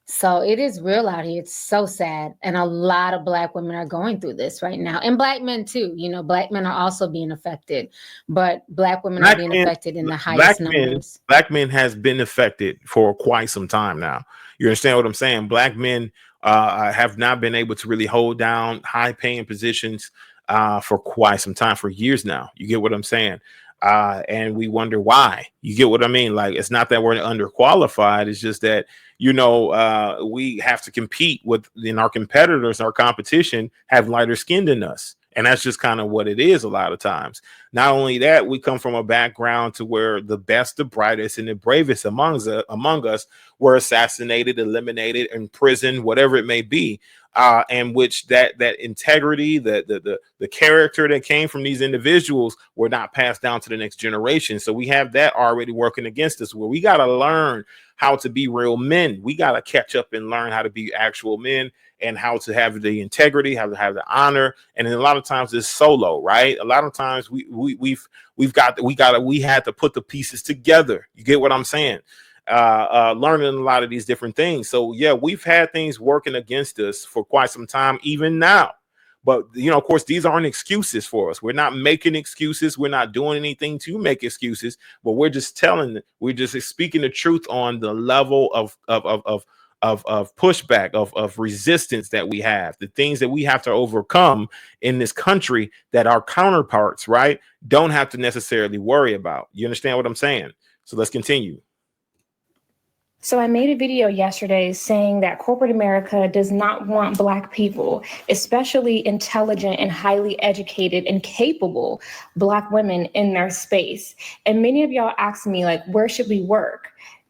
So it is real out here. It's so sad. And a lot of Black women are going through this right now. And Black men too. You know, Black men are also being affected. But Black women are being affected in the highest numbers. Black men has been affected for quite some time now. You understand what I'm saying? Black men have not been able to really hold down high paying positions for quite some time, for years now. You get what I'm saying? And we wonder why. You get what I mean? Like, it's not that we're underqualified. It's just that, you know, we have to compete with our competitors. Our competition have lighter skin than us. And that's just kind of what it is a lot of times. Not only that, we come from a background to where the best, the brightest, and the bravest among us were assassinated, eliminated, imprisoned, whatever it may be. And which that integrity, the character that came from these individuals were not passed down to the next generation. So we have that already working against us, where we got to learn how to be real men. We got to catch up and learn how to be actual men, and how to have the integrity, how to have the honor. And then a lot of times it's solo, right? A lot of times we had to put the pieces together. You get what I'm saying? Learning a lot of these different things. So yeah, we've had things working against us for quite some time, even now. But, you know, of course, these aren't excuses for us. We're not making excuses. We're not doing anything to make excuses, but we're just speaking the truth on the level of pushback, of resistance that we have, the things that we have to overcome in this country that our counterparts, right, don't have to necessarily worry about. You understand what I'm saying? So let's continue. So I made a video yesterday saying that corporate America does not want Black people, especially intelligent and highly educated and capable Black women in their space. And many of y'all asked me, like, where should we work?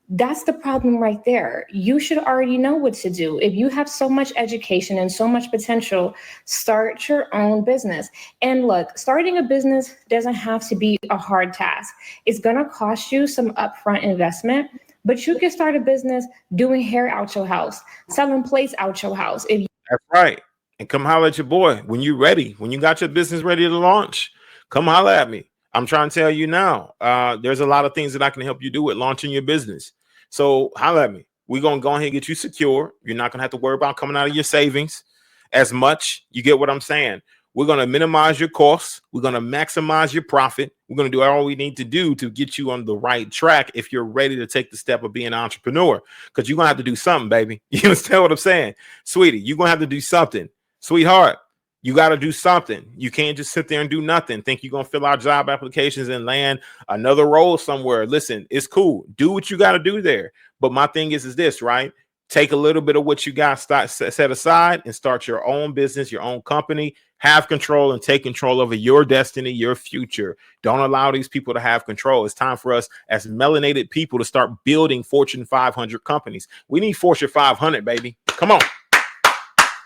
That's the problem right there. You should already know what to do. If you have so much education and so much potential, start your own business. And look, starting a business doesn't have to be a hard task. It's gonna cost you some upfront investment, but you can start a business doing hair out your house, selling plates out your house. That's right. And come holler at your boy when you're ready, when you got your business ready to launch. Come holler at me. I'm trying to tell you now, there's a lot of things that I can help you do with launching your business. So holler at me. We're going to go ahead and get you secure. You're not going to have to worry about coming out of your savings as much. You get what I'm saying? We're going to minimize your costs. We're going to maximize your profit. We're going to do all we need to do to get you on the right track if you're ready to take the step of being an entrepreneur, because you're going to have to do something, baby. You understand what I'm saying? Sweetie, you're going to have to do something. Sweetheart, you got to do something. You can't just sit there and do nothing. Think you're going to fill out job applications and land another role somewhere. Listen, it's cool. Do what you got to do there. But my thing is this, right? Take a little bit of what you got set aside and start your own business, your own company. Have control and take control over your destiny, your future. Don't allow these people to have control. It's time for us as melanated people to start building Fortune 500 companies. We need Fortune 500, baby. Come on.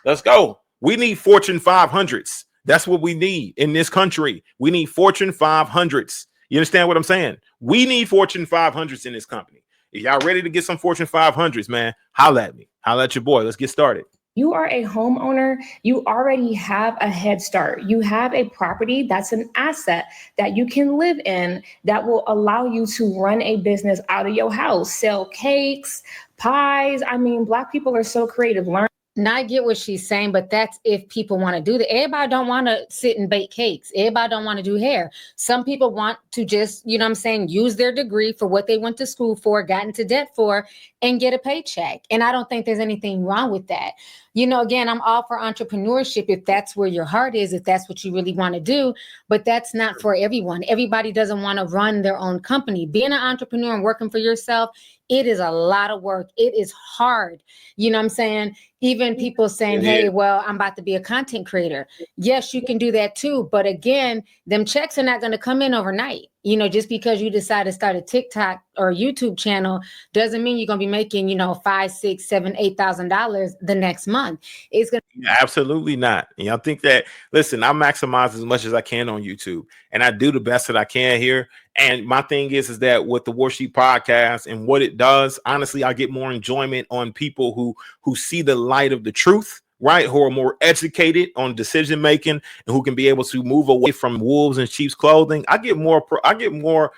Let's go. We need Fortune 500s. That's what we need in this country. We need Fortune 500s. You understand what I'm saying? We need Fortune 500s in this company. If y'all ready to get some Fortune 500s, man, holla at me. Holla at your boy. Let's get started. You are a homeowner. You already have a head start. You have a property that's an asset that you can live in that will allow you to run a business out of your house, sell cakes, pies. I mean, Black people are so creative. Learn. Now I get what she's saying, but that's if people want to do that. Everybody don't want to sit and bake cakes. Everybody don't want to do hair. Some people want to just, you know what I'm saying, use their degree for what they went to school for, got into debt for, and get a paycheck. And I don't think there's anything wrong with that. You know, again, I'm all for entrepreneurship if that's where your heart is, if that's what you really want to do, but that's not for everyone. Everybody doesn't want to run their own company. Being an entrepreneur and working for yourself, it is a lot of work. It is hard. You know what I'm saying? Even people saying, hey, well, I'm about to be a content creator. Yes, you can do that too. But again, them checks are not going to come in overnight. You know, just because you decide to start a TikTok or YouTube channel doesn't mean you're going to be making, you know, $5,000, $6,000, $7,000, $8,000 the next month. It's going to Absolutely not. And I think that, listen, I maximize as much as I can on YouTube and I do the best that I can here. And my thing is that with the Warsheet podcast and what it does, honestly, I get more enjoyment on people who see the light of the truth, right? Who are more educated on decision making and who can be able to move away from wolves in sheep's clothing. I get more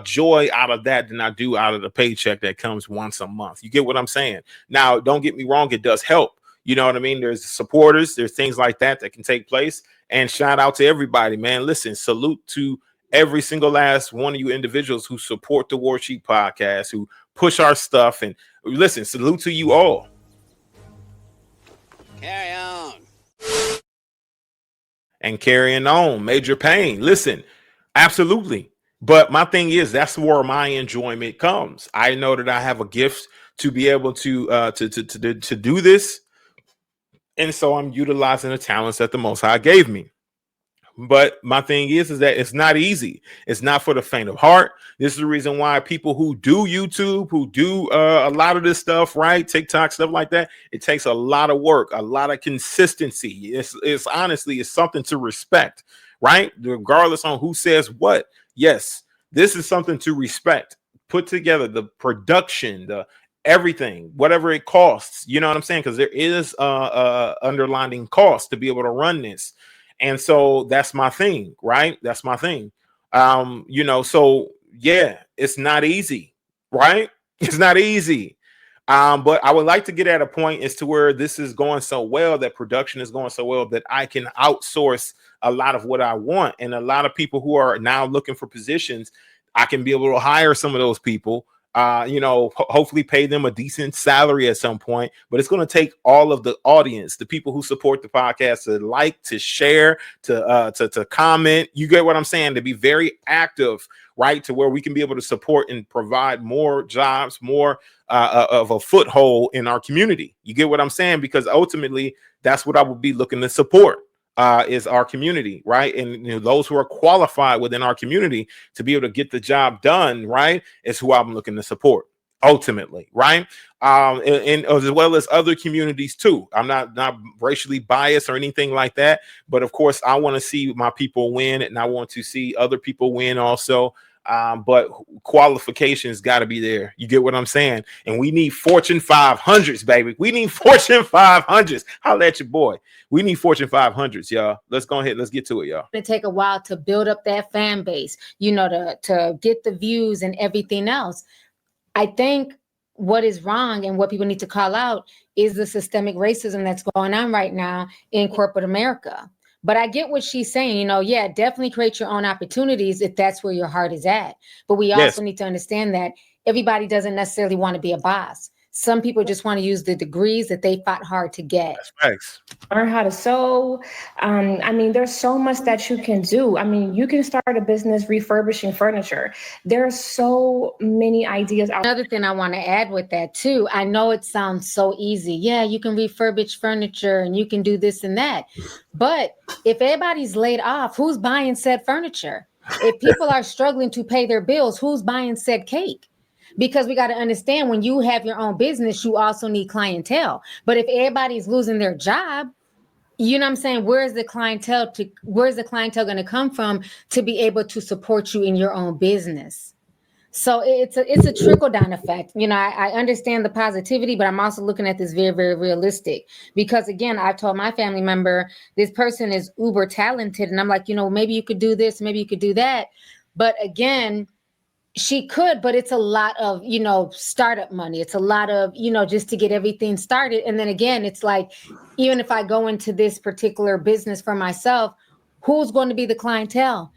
joy out of that than I do out of the paycheck that comes once a month. You get what I'm saying? Now, don't get me wrong, it does help. You know what I mean? There's supporters, there's things like that can take place. And shout out to everybody, man. Listen, salute to every single last one of you individuals who support the Warsheet podcast, who push our stuff. And listen, salute to you all. Carry on. And carrying on. Major pain. Listen, absolutely. But my thing is, that's where my enjoyment comes. I know that I have a gift to be able to do this. And so I'm utilizing the talents that the Most High gave me. But my thing is that it's not easy. It's not for the faint of heart. This is the reason why people who do YouTube, who do a lot of this stuff, right? TikTok, stuff like that, it takes a lot of work, a lot of consistency. It's honestly, it's something to respect, right? Regardless on who says what. Yes, this is something to respect. Put together the production, the everything, whatever it costs, you know what I'm saying? Because there is underlining cost to be able to run this. And so that's my thing, right? That's my thing. You know, so yeah, it's not easy, right? It's not easy. But I would like to get at a point as to where this is going so well, that production is going so well that I can outsource a lot of what I want. And a lot of people who are now looking for positions, I can be able to hire some of those people. You know, hopefully pay them a decent salary at some point, but it's going to take all of the audience, the people who support the podcast, to like, to share, to comment. You get what I'm saying? To be very active, right? To where we can be able to support and provide more jobs, more of a foothold in our community. You get what I'm saying? Because ultimately, that's what I would be looking to support. Is our community, right? And you know, those who are qualified within our community to be able to get the job done, right, is who I'm looking to support ultimately, right? And as well as other communities too. I'm not racially biased or anything like that, but of course I want to see my people win, and I want to see other people win also. But qualifications got to be there. You get what I'm saying? And we need Fortune 500s, baby. We need Fortune 500s. Holla at your boy. We need Fortune 500s, y'all. Let's go ahead. Let's get to it, y'all. It's going to take a while to build up that fan base, you know, to get the views and everything else. I think what is wrong and what people need to call out is the systemic racism that's going on right now in corporate America. But I get what she's saying, you know, yeah, definitely create your own opportunities if that's where your heart is at. But we also need to understand that everybody doesn't necessarily want to be a boss. Some people just want to use the degrees that they fought hard to get. Thanks. Learn how to sew. I mean, there's so much that you can do. I mean, you can start a business refurbishing furniture. There are so many ideas out. Another thing I want to add with that too, I know it sounds so easy. Yeah, you can refurbish furniture and you can do this and that. But if everybody's laid off, who's buying said furniture? If people are struggling to pay their bills, who's buying said cake? Because we got to understand, when you have your own business, you also need clientele. But if everybody's losing their job, you know what I'm saying? Where's the clientele going to come from to be able to support you in your own business? So it's a trickle down effect. You know, I understand the positivity, but I'm also looking at this very, very realistic, because again, I told my family member, this person is uber talented. And I'm like, you know, maybe you could do this, maybe you could do that. But again, She could, but it's a lot of, startup money. It's a lot of, just to get everything started. And then again, it's like, even if I go into this particular business for myself, who's going to be the clientele?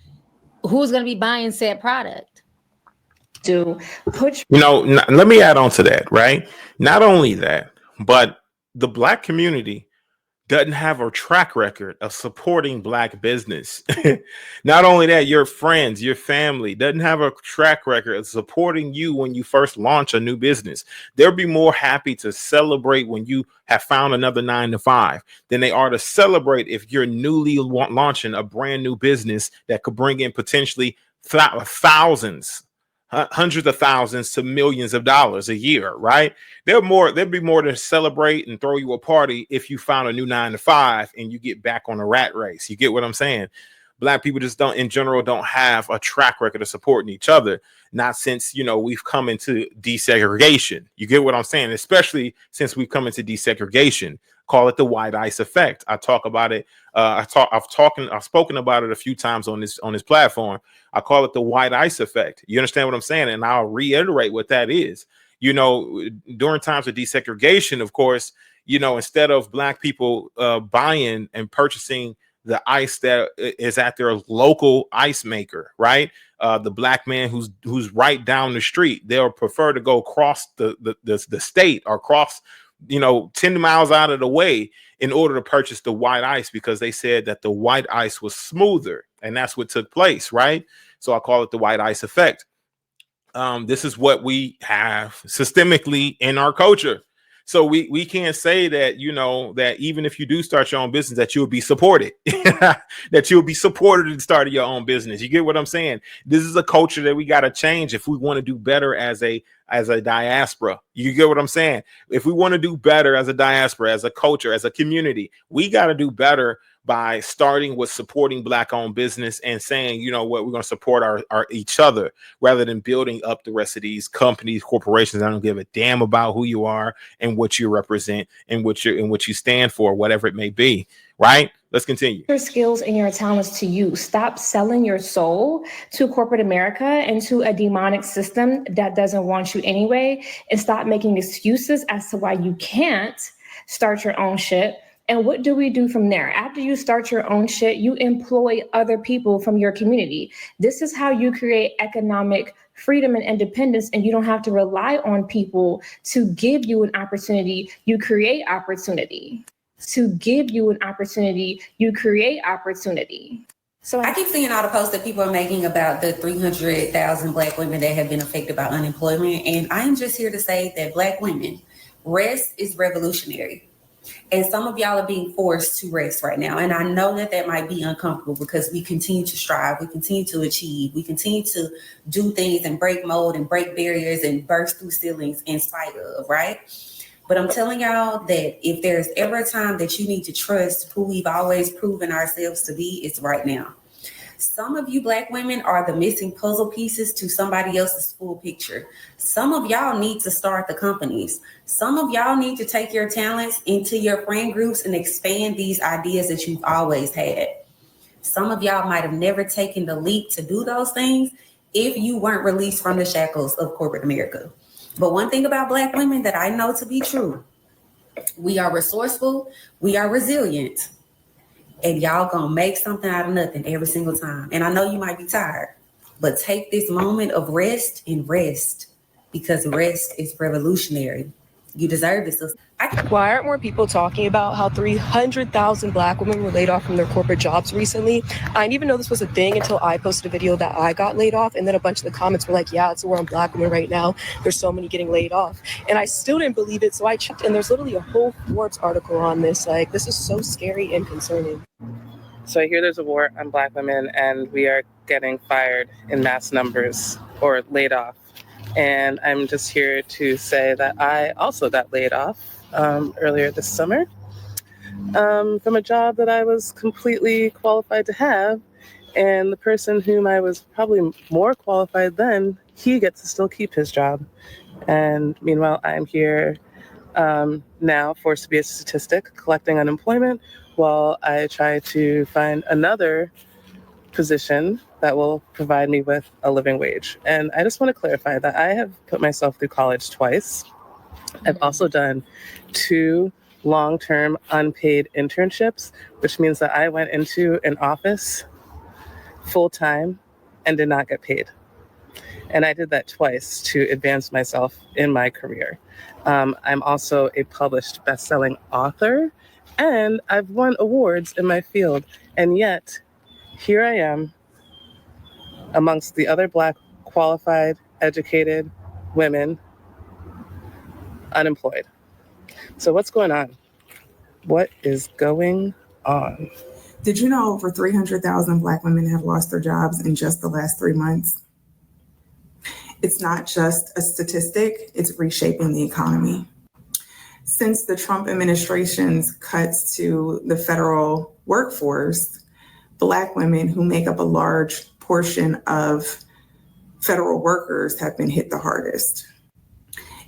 Who's going to be buying said product? Let me add on to that, right? Not only that, but the Black community doesn't have a track record of supporting Black business. Not only that, your friends, your family doesn't have a track record of supporting you when you first launch a new business. They'll be more happy to celebrate when you have found another 9-to-5 than they are to celebrate if you're newly launching a brand new business that could bring in potentially thousands, hundreds of thousands to millions of dollars a year, right? There'd be more to celebrate and throw you a party if you found a new 9-to-5 and you get back on the rat race. You get what I'm saying? Black people just in general don't have a track record of supporting each other. Not since, we've come into desegregation. You get what I'm saying? Especially since we've come into desegregation. Call it the white ice effect. I talk about it. I've spoken about it a few times on this platform. I call it the white ice effect. You understand what I'm saying? And I'll reiterate what that is. During times of desegregation, of course, instead of Black people buying and purchasing the ice that is at their local ice maker, right? The Black man who's right down the street, they'll prefer to go across the state or cross 10 miles out of the way in order to purchase the white ice, because they said that the white ice was smoother, and that's what took place, right? So I call it the white ice effect. This is what we have systemically in our culture. So we can't say that, that even if you do start your own business, that you'll be supported, that you'll be supported in starting your own business. You get what I'm saying? This is a culture that we got to change if we want to do better as a diaspora. You get what I'm saying? If we want to do better as a diaspora, as a culture, as a community, we got to do better by starting with supporting Black-owned business and saying, we're going to support our each other rather than building up the rest of these companies, corporations. I don't give a damn about who you are and what you represent and what you stand for, whatever it may be. Right? Let's continue. Your skills and your talents to use. Stop selling your soul to corporate America and to a demonic system that doesn't want you anyway, and stop making excuses as to why you can't start your own shit. And what do we do from there? After you start your own shit, you employ other people from your community. This is how you create economic freedom and independence, and you don't have to rely on people to give you an opportunity. You create opportunity. To give you an opportunity, you create opportunity. So I keep seeing all the posts that people are making about the 300,000 Black women that have been affected by unemployment. And I'm just here to say that Black women, rest is revolutionary. And some of y'all are being forced to rest right now. And I know that might be uncomfortable because we continue to strive, we continue to achieve, we continue to do things and break mold and break barriers and burst through ceilings in spite of, right? But I'm telling y'all that if there's ever a time that you need to trust who we've always proven ourselves to be, it's right now. Some of you Black women are the missing puzzle pieces to somebody else's full picture. Some of y'all need to start the companies. Some of y'all need to take your talents into your friend groups and expand these ideas that you've always had. Some of y'all might have never taken the leap to do those things if you weren't released from the shackles of corporate America. But one thing about Black women that I know to be true, we are resourceful, we are resilient. And y'all gonna make something out of nothing every single time. And I know you might be tired, but take this moment of rest and rest, because rest is revolutionary. You deserve this. Why aren't more people talking about how 300,000 Black women were laid off from their corporate jobs recently? I didn't even know this was a thing until I posted a video that I got laid off. And then a bunch of the comments were like, yeah, it's a war on Black women right now. There's so many getting laid off. And I still didn't believe it. So I checked, and there's literally a whole Forbes article on this. Like, this is so scary and concerning. So I hear there's a war on Black women and we are getting fired in mass numbers or laid off. And I'm just here to say that I also got laid off earlier this summer from a job that I was completely qualified to have. And the person whom I was probably more qualified than, he gets to still keep his job. And meanwhile, I'm here now forced to be a statistic collecting unemployment while I try to find another position that will provide me with a living wage. And I just want to clarify that I have put myself through college twice. I've also done 2 long-term unpaid internships, which means that I went into an office full-time and did not get paid. And I did that twice to advance myself in my career. I'm also a published best-selling author, and I've won awards in my field. And yet, here I am amongst the other Black, qualified, educated women, unemployed. So what's going on? What is going on? Did you know over 300,000 Black women have lost their jobs in just the last 3 months? It's not just a statistic, it's reshaping the economy. Since the Trump administration's cuts to the federal workforce, Black women, who make up a large portion of federal workers, have been hit the hardest.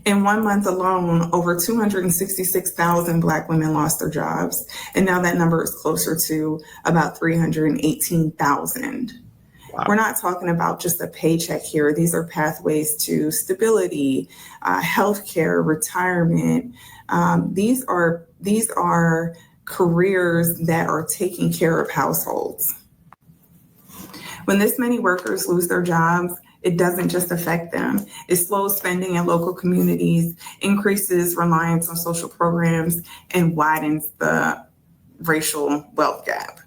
In 1 month alone, over 266,000 Black women lost their jobs, and now that number is closer to about 318,000. Wow. We're not talking about just a paycheck here. These are pathways to stability, healthcare, retirement. These are careers that are taking care of households. When this many workers lose their jobs, it doesn't just affect them. It slows spending in local communities, increases reliance on social programs, and widens the racial wealth gap.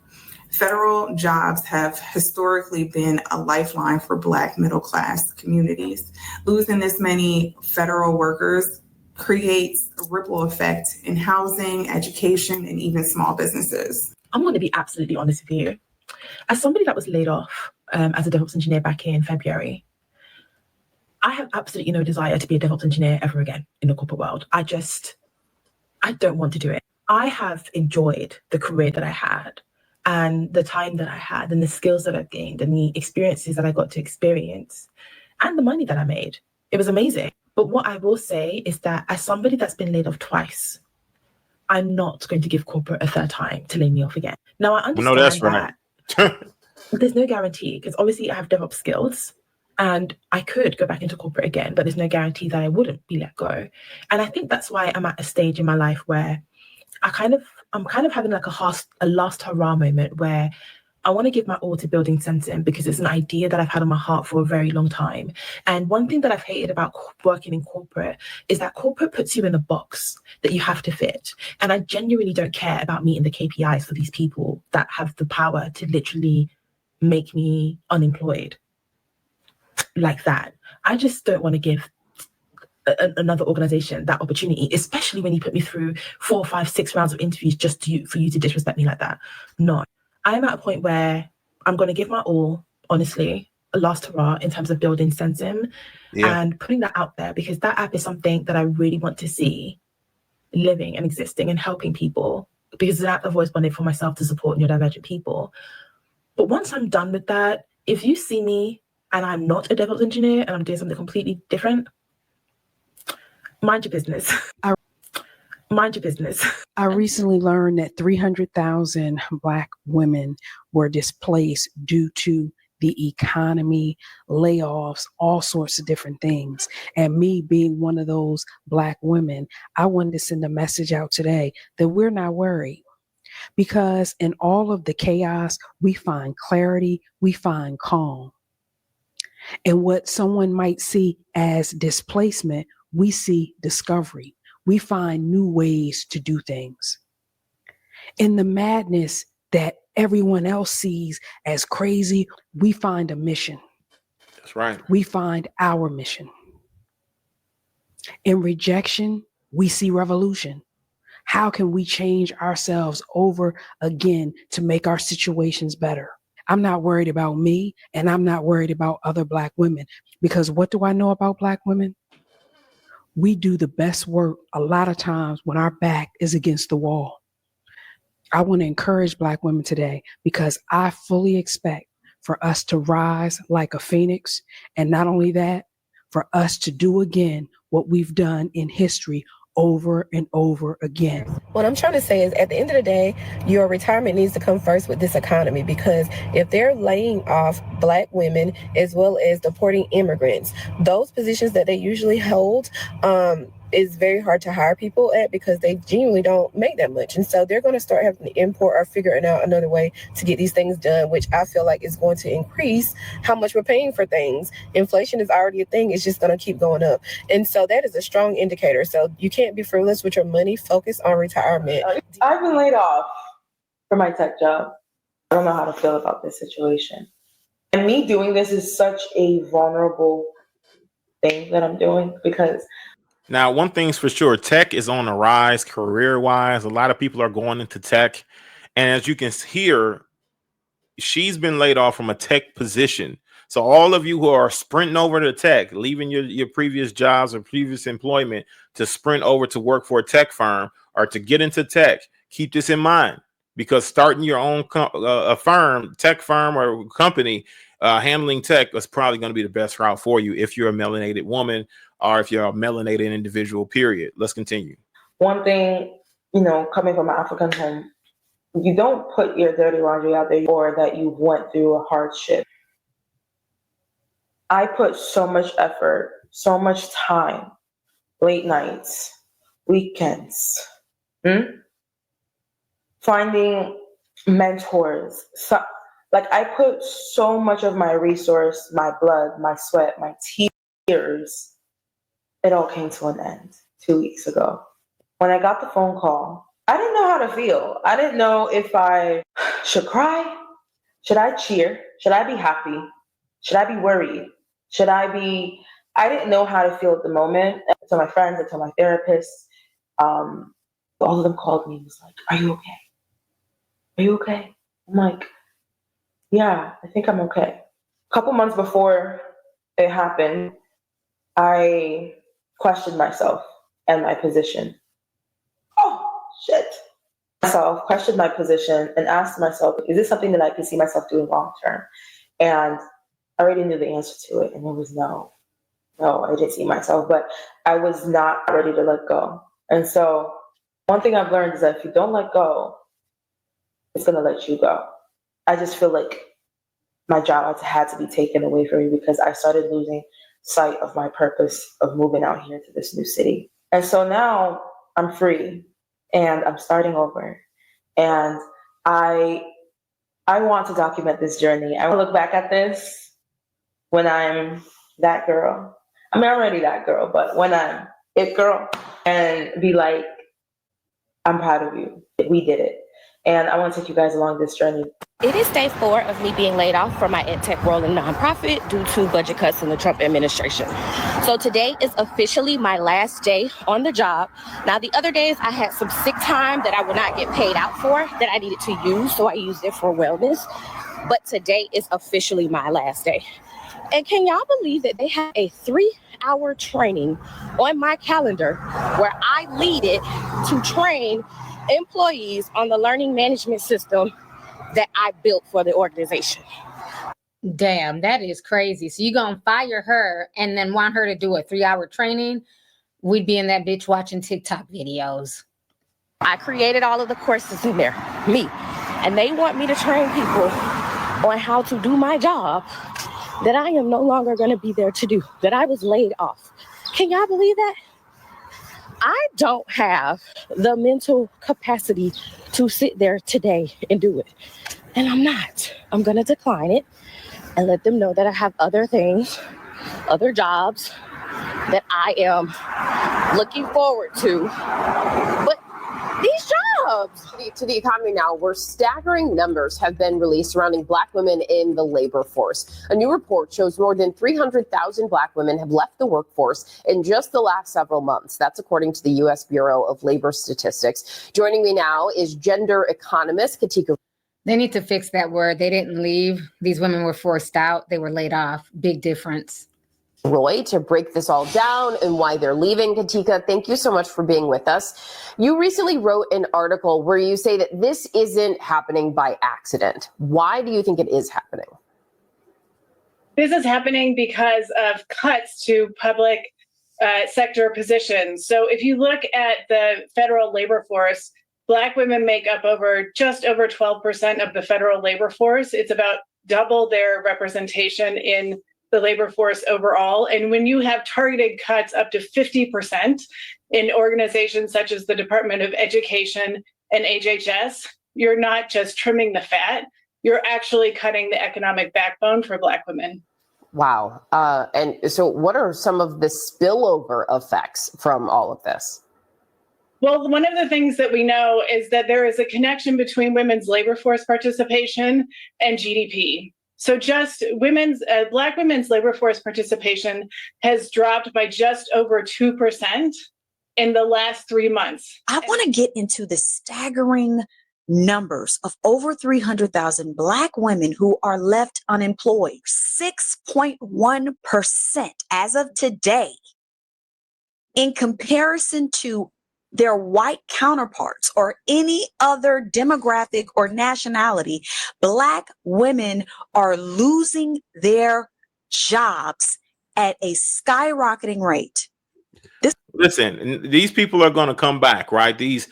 Federal jobs have historically been a lifeline for Black middle-class communities. Losing this many federal workers creates a ripple effect in housing, education, and even small businesses. I'm going to be absolutely honest with you. As somebody that was laid off as a DevOps engineer back in February, I have absolutely no desire to be a DevOps engineer ever again in the corporate world. I don't want to do it. I have enjoyed the career that I had and the time that I had and the skills that I've gained and the experiences that I got to experience and the money that I made. It was amazing. But what I will say is that as somebody that's been laid off twice, I'm not going to give corporate a third time to lay me off again. Now, I understand that there's no guarantee, because obviously I have DevOps skills and I could go back into corporate again, but there's no guarantee that I wouldn't be let go. And I think that's why I'm at a stage in my life where I'm kind of having like a last hurrah moment where I want to give my all to building Sensim because it's an idea that I've had on my heart for a very long time. And one thing that I've hated about working in corporate is that corporate puts you in a box that you have to fit. And I genuinely don't care about meeting the KPIs for these people that have the power to literally make me unemployed like that. I just don't want to give another organization that opportunity, especially when you put me through 4, 5, 6 rounds of interviews just for you to disrespect me like that. No. I'm at a point where I'm going to give my all, honestly, a last hurrah in terms of building Sensim and putting that out there, because that app is something that I really want to see living and existing and helping people, because it's an app I've always wanted for myself to support neurodivergent people. But once I'm done with that, if you see me and I'm not a DevOps engineer and I'm doing something completely different, mind your business. Mind your business. I recently learned that 300,000 Black women were displaced due to the economy, layoffs, all sorts of different things. And me being one of those Black women, I wanted to send a message out today that we're not worried. Because in all of the chaos, we find clarity, we find calm. And what someone might see as displacement, we see discovery. We find new ways to do things. In the madness that everyone else sees as crazy, we find a mission. That's right. We find our mission. In rejection, we see revolution. How can we change ourselves over again to make our situations better? I'm not worried about me, and I'm not worried about other Black women, because what do I know about Black women? We do the best work a lot of times when our back is against the wall. I want to encourage Black women today, because I fully expect for us to rise like a phoenix. And not only that, for us to do again what we've done in history over and over again. What I'm trying to say is, at the end of the day, your retirement needs to come first with this economy, because if they're laying off Black women as well as deporting immigrants, those positions that they usually hold is very hard to hire people at, because they genuinely don't make that much. And so they're going to start having to import or figuring out another way to get these things done, which I feel like is going to increase how much we're paying for things. Inflation is already a thing. It's just going to keep going up. And so that is a strong indicator. So you can't be frivolous with your money. Focus on retirement. I've been laid off from my tech job. I don't know how to feel about this situation. And me doing this is such a vulnerable thing that I'm doing, because now, one thing's for sure, tech is on the rise career-wise. A lot of people are going into tech. And as you can hear, she's been laid off from a tech position. So all of you who are sprinting over to tech, leaving your previous jobs or previous employment to sprint over to work for a tech firm or to get into tech, keep this in mind, because starting your own a firm, tech firm or company handling tech is probably going to be the best route for you if you're a melanated woman or if you're a melanated individual, period. Let's continue. one thing, coming from an African home, you don't put your dirty laundry out there, or that you went through a hardship. I put so much effort, so much time, late nights, weekends, finding mentors. I put so much of my resource, my blood, my sweat, my tears. It all came to an end 2 weeks ago. When I got the phone call, I didn't know how to feel. I didn't know if I should cry. Should I cheer? Should I be happy? Should I be worried? I didn't know how to feel at the moment. So my friends, I told my therapist, all of them called me and was like, "Are you okay? Are you okay?" I'm like, "Yeah, I think I'm okay." A couple months before it happened, I questioned myself and my position. Questioned my position and asked myself, is this something that I can see myself doing long term? And I already knew the answer to it, and it was no. No, I didn't see myself, but I was not ready to let go. And so one thing I've learned is that if you don't let go, it's going to let you go. I just feel like my job had to be taken away from me because I started losing sight of my purpose of moving out here to this new city. And so now I'm free and I'm starting over. And I want to document this journey. I want to look back at this when I'm that girl. I mean, I'm already that girl, but when I'm it girl, and be like, I'm proud of you. We did it. And I want to take you guys along this journey. It is day 4 of me being laid off from my EdTech role in nonprofit due to budget cuts in the Trump administration. So today is officially my last day on the job. Now, the other days I had some sick time that I would not get paid out for that I needed to use, so I used it for wellness. But today is officially my last day. And can y'all believe that they have a 3-hour training on my calendar where I lead it to train employees on the learning management system that I built for the organization. Damn, that is crazy. So you're going to fire her and then want her to do a 3-hour training? We'd be in that bitch watching TikTok videos. I created all of the courses in there, me. And they want me to train people on how to do my job that I am no longer going to be there to do, that I was laid off. Can y'all believe that? I don't have the mental capacity to sit there today and do it. And I'm not. I'm going to decline it and let them know that I have other things, other jobs that I am looking forward to. But these jobs. To the economy now, where staggering numbers have been released surrounding Black women in the labor force. A new report shows more than 300,000 Black women have left the workforce in just the last several months. That's according to the U.S. Bureau of Labor Statistics. Joining me now is gender economist Katika. They need to fix that word. They didn't leave. These women were forced out. They were laid off. Big difference. Roy, to break this all down and why they're leaving. Katika, thank you so much for being with us. You recently wrote an article where you say that this isn't happening by accident. Why do you think it is happening? This is happening because of cuts to public sector positions. So if you look at the federal labor force, Black women make up just over 12% of the federal labor force. It's about double their representation in the labor force overall. And when you have targeted cuts up to 50% in organizations such as the Department of Education and HHS, you're not just trimming the fat, you're actually cutting the economic backbone for Black women. Wow. And so what are some of the spillover effects from all of this? Well, one of the things that we know is that there is a connection between women's labor force participation and GDP. So just Black women's labor force participation has dropped by just over 2% in the last 3 months. I want to get into the staggering numbers of over 300,000 Black women who are left unemployed, 6.1% as of today, in comparison to their white counterparts or any other demographic or nationality. Black women are losing their jobs at a skyrocketing rate. Listen, these people are going to come back, right? These,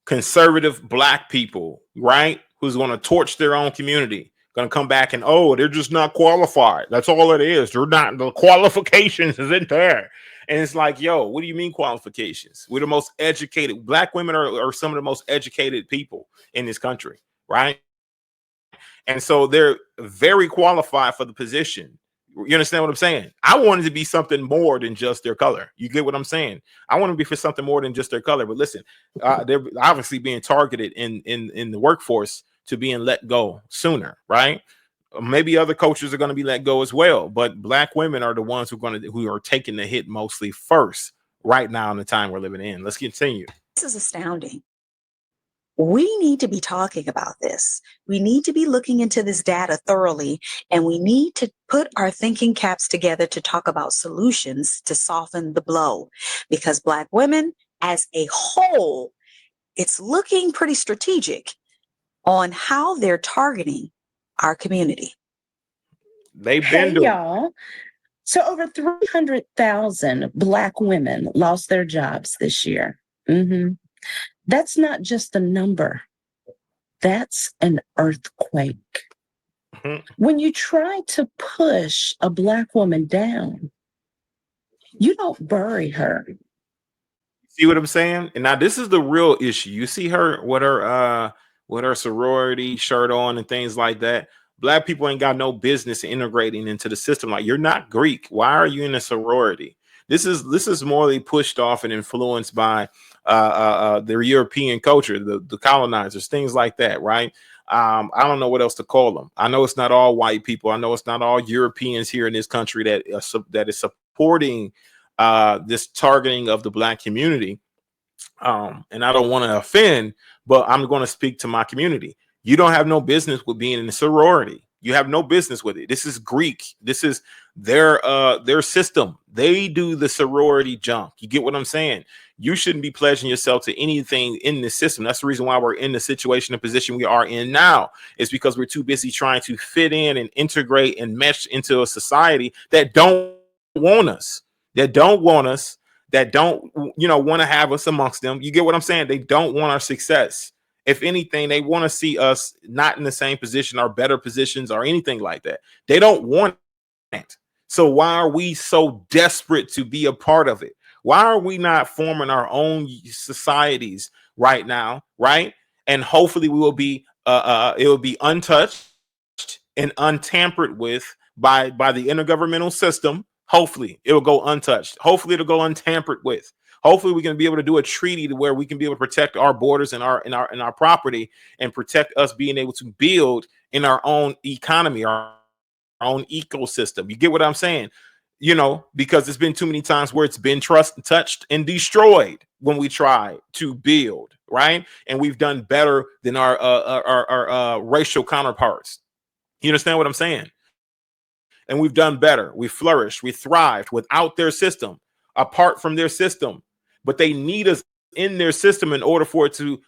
conservative Black people, right? Who's going to torch their own community, going to come back and, they're just not qualified. That's all it is. They're not, the qualifications isn't there. And it's like, yo, what do you mean qualifications? We're the most educated. Black women are some of the most educated people in this country, right? And so they're very qualified for the position. You understand what I'm saying? I wanted to be something more than just their color. You get what I'm saying? I want to be for something more than just their color. But listen, they're obviously being targeted in the workforce to being let go sooner, right? Maybe other coaches are going to be let go as well, but Black women are the ones who are taking the hit mostly first right now in the time we're living in. Let's continue. This is astounding. We need to be talking about this. We need to be looking into this data thoroughly, and we need to put our thinking caps together to talk about solutions to soften the blow, because Black women as a whole, it's looking pretty strategic on how they're targeting our community. They've been doing, y'all. So over 300,000 Black women lost their jobs this year. That's not just a number. That's an earthquake. When you try to push a Black woman down, you don't bury her. See what I'm saying? And now this is the real issue. You see her with her sorority shirt on and things like that. Black people ain't got no business integrating into the system. Like, you're not Greek. Why are you in a sorority? This is morally pushed off and influenced by their European culture, the colonizers, things like that, right? I don't know what else to call them. I know it's not all white people. I know it's not all Europeans here in this country that is supporting this targeting of the Black community. And I don't want to offend, but I'm going to speak to my community. You don't have no business with being in a sorority. You have no business with it. This is Greek. This is their system. They do the sorority junk. You get what I'm saying? You shouldn't be pledging yourself to anything in this system. That's the reason why we're in the situation and position we are in now. It's because we're too busy trying to fit in and integrate and mesh into a society that don't want us, that don't want to have us amongst them. You get what I'm saying? They don't want our success. If anything, they want to see us not in the same position or better positions or anything like that. They don't want it. So why are we so desperate to be a part of it? Why are we not forming our own societies right now, right? And hopefully we will be it will be untouched and untampered with by the intergovernmental system. Hopefully it will go untouched. Hopefully it'll go untampered with. Hopefully we can be able to do a treaty to where we can be able to protect our borders and our property and protect us being able to build in our own economy, our own ecosystem. You get what I'm saying? Because there's been too many times where it's been touched and destroyed when we try to build, right? And we've done better than our racial counterparts. You understand what I'm saying? And we've done better. We flourished. We thrived without their system, apart from their system. But they need us in their system in order for it to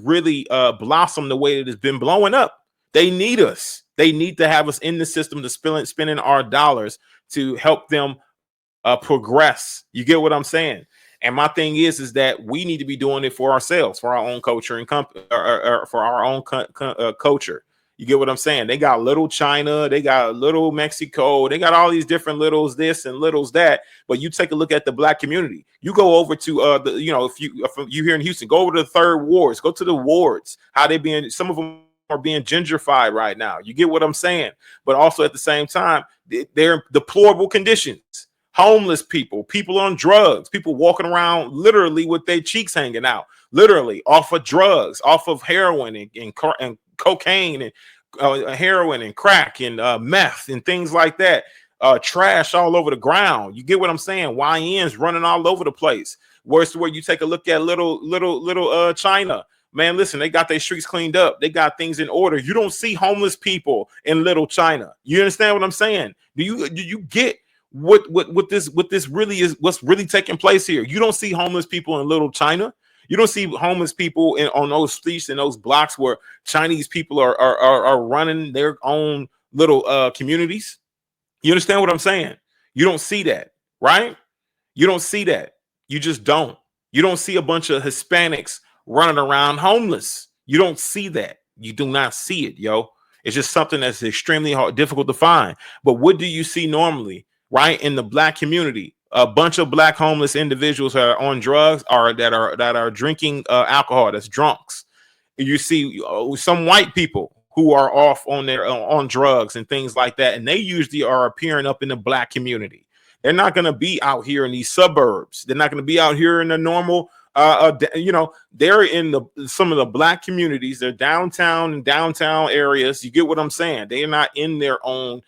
really blossom the way it has been blowing up. They need us. They need to have us in the system to spending our dollars to help them progress. You get what I'm saying? And my thing is that we need to be doing it for ourselves, for our own culture and for our own culture. You get what I'm saying? They got little China, they got little Mexico, they got all these different littles this and littles that. But you take a look at the black community. You go over to if you here in Houston, go over to the third wards, go to the wards. How they being? Some of them are being gentrified right now. You get what I'm saying? But also at the same time, they're in deplorable conditions. Homeless people, people on drugs, people walking around literally with their cheeks hanging out, literally off of drugs, off of heroin and cocaine and heroin and crack and meth and things like that. Trash all over the ground. You get what I'm saying? YNs running all over the place. Worse to where you take a look at little China. Man, listen, they got their streets cleaned up. They got things in order. You don't see homeless people in little China. You understand what I'm saying? Do you get what this really is, what's really taking place here? You don't see homeless people in little China. You don't see homeless people on those streets and those blocks where Chinese people are running their own little communities. You understand what I'm saying? You don't see that, right? You don't see that. You just don't. You don't see a bunch of Hispanics running around homeless. You don't see that. You do not see it, yo. It's just something that's extremely difficult to find. But what do you see normally? Right, in the black community, a bunch of black homeless individuals that are on drugs that are drinking alcohol. That's drunks. You see some white people who are off on their on drugs and things like that, and they usually are appearing up in the black community. They're not going to be out here in these suburbs. They're not going to be out here in the normal. They're in some of the black communities. They're downtown and downtown areas. You get what I'm saying? They're not in their own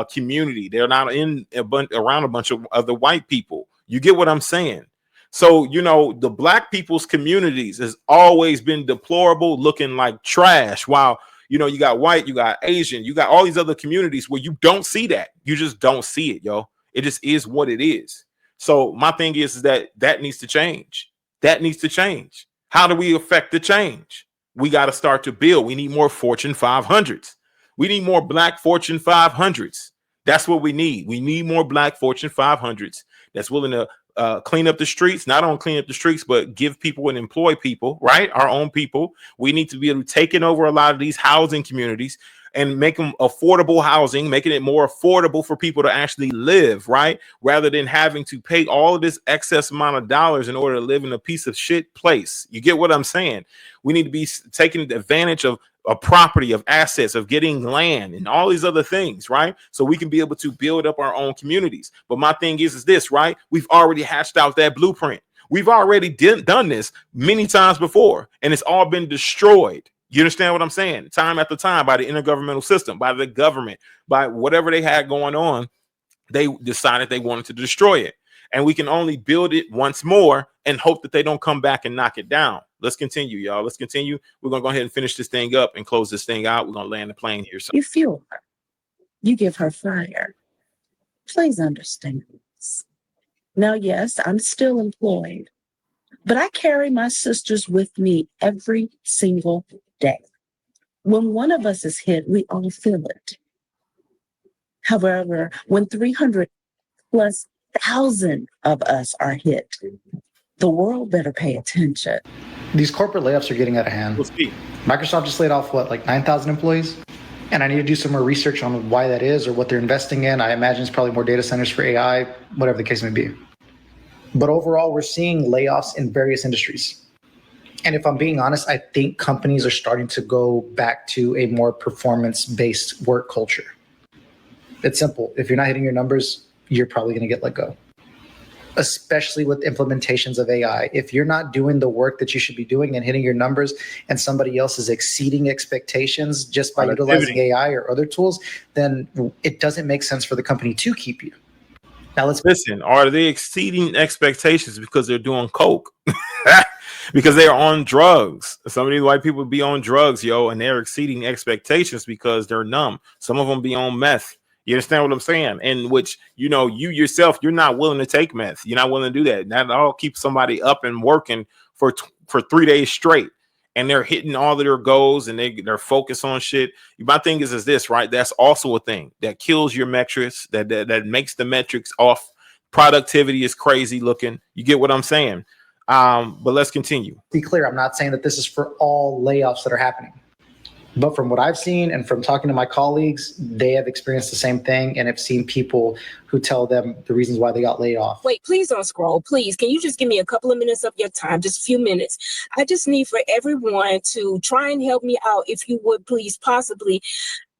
community. They're not around a bunch of other white people. You get what I'm saying? So, the black people's communities has always been deplorable, looking like trash. While, you got white, you got Asian, you got all these other communities where you don't see that. You just don't see it, yo. It just is what it is. So my thing is that needs to change. That needs to change. How do we affect the change? We got to start to build. We need more Fortune 500s. We need more black Fortune 500s. That's what we need. We need more black Fortune 500s that's willing to clean up the streets, not only clean up the streets, but give people and employ people, right? Our own people. We need to be able to take over a lot of these housing communities and make them affordable housing, making it more affordable for people to actually live, right? Rather than having to pay all of this excess amount of dollars in order to live in a piece of shit place. You get what I'm saying? We need to be taking advantage of a property, of assets, of getting land and all these other things, right? So we can be able to build up our own communities. But my thing is this, right? We've already hashed out that blueprint. We've already done this many times before, and it's all been destroyed. You understand what I'm saying? Time after time, by the intergovernmental system, by the government, by whatever they had going on, they decided they wanted to destroy it. And we can only build it once more and hope that they don't come back and knock it down. Let's continue, y'all. Let's continue. We're going to go ahead and finish this thing up and close this thing out. We're going to land the plane here. So you fuel her. You give her fire. Please understand this. Now, yes, I'm still employed, but I carry my sisters with me every single day. When one of us is hit, we all feel it. However, when 300 plus thousand of us are hit, the world better pay attention. These corporate layoffs are getting out of hand. Microsoft just laid off, 9,000 employees? And I need to do some more research on why that is or what they're investing in. I imagine it's probably more data centers for AI, whatever the case may be. But overall, we're seeing layoffs in various industries. And if I'm being honest, I think companies are starting to go back to a more performance-based work culture. It's simple. If you're not hitting your numbers, you're probably going to get let go. Especially with implementations of AI. If you're not doing the work that you should be doing and hitting your numbers, and somebody else is exceeding expectations just by utilizing AI or other tools, then it doesn't make sense for the company to keep you. Now let's listen. Are they exceeding expectations because they're doing coke? Because they're on drugs. Some of these white people be on drugs, yo, and they're exceeding expectations because they're numb. Some of them be on meth. You understand what I'm saying? In which, you yourself, you're not willing to take meth. You're not willing to do that. That all keeps somebody up and working for 3 days straight. And they're hitting all of their goals and they're focused on shit. My thing is this, right? That's also a thing that kills your metrics, that makes the metrics off Productivity is crazy looking. You get what I'm saying? But let's continue. Be clear, I'm not saying that this is for all layoffs that are happening. But from what I've seen and from talking to my colleagues, they have experienced the same thing and have seen people who tell them the reasons why they got laid off. Wait, please don't scroll. Please, can you just give me a couple of minutes of your time, just a few minutes? I just need for everyone to try and help me out, if you would please, possibly.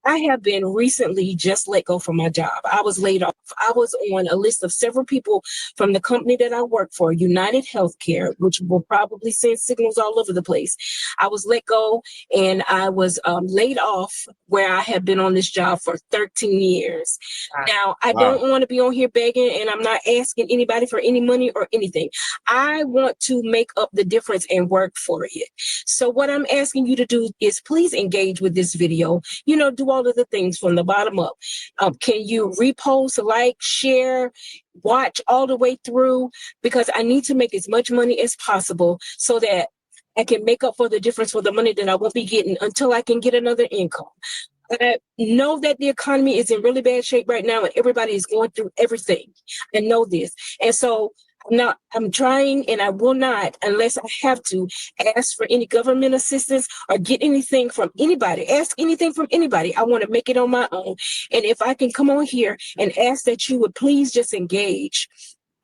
I have been recently just let go from my job. I was laid off. I was on a list of several people from the company that I work for, United Healthcare, which will probably send signals all over the place. I was let go and I was laid off where I have been on this job for 13 years. Now, I don't want to be on here begging, and I'm not asking anybody for any money or anything. I want to make up the difference and work for it. So what I'm asking you to do is please engage with this video. You know, do all of the things from the bottom up. Can you repost, like, share, watch all the way through? Because I need to make as much money as possible so that I can make up for the difference for the money that I won't be getting until I can get another income. I know that the economy is in really bad shape right now and everybody is going through everything. I know this. And so I'm trying, and I will not, unless I have to, ask for any government assistance or get anything from anybody, ask anything from anybody. I want to make it on my own. And if I can come on here and ask that you would please just engage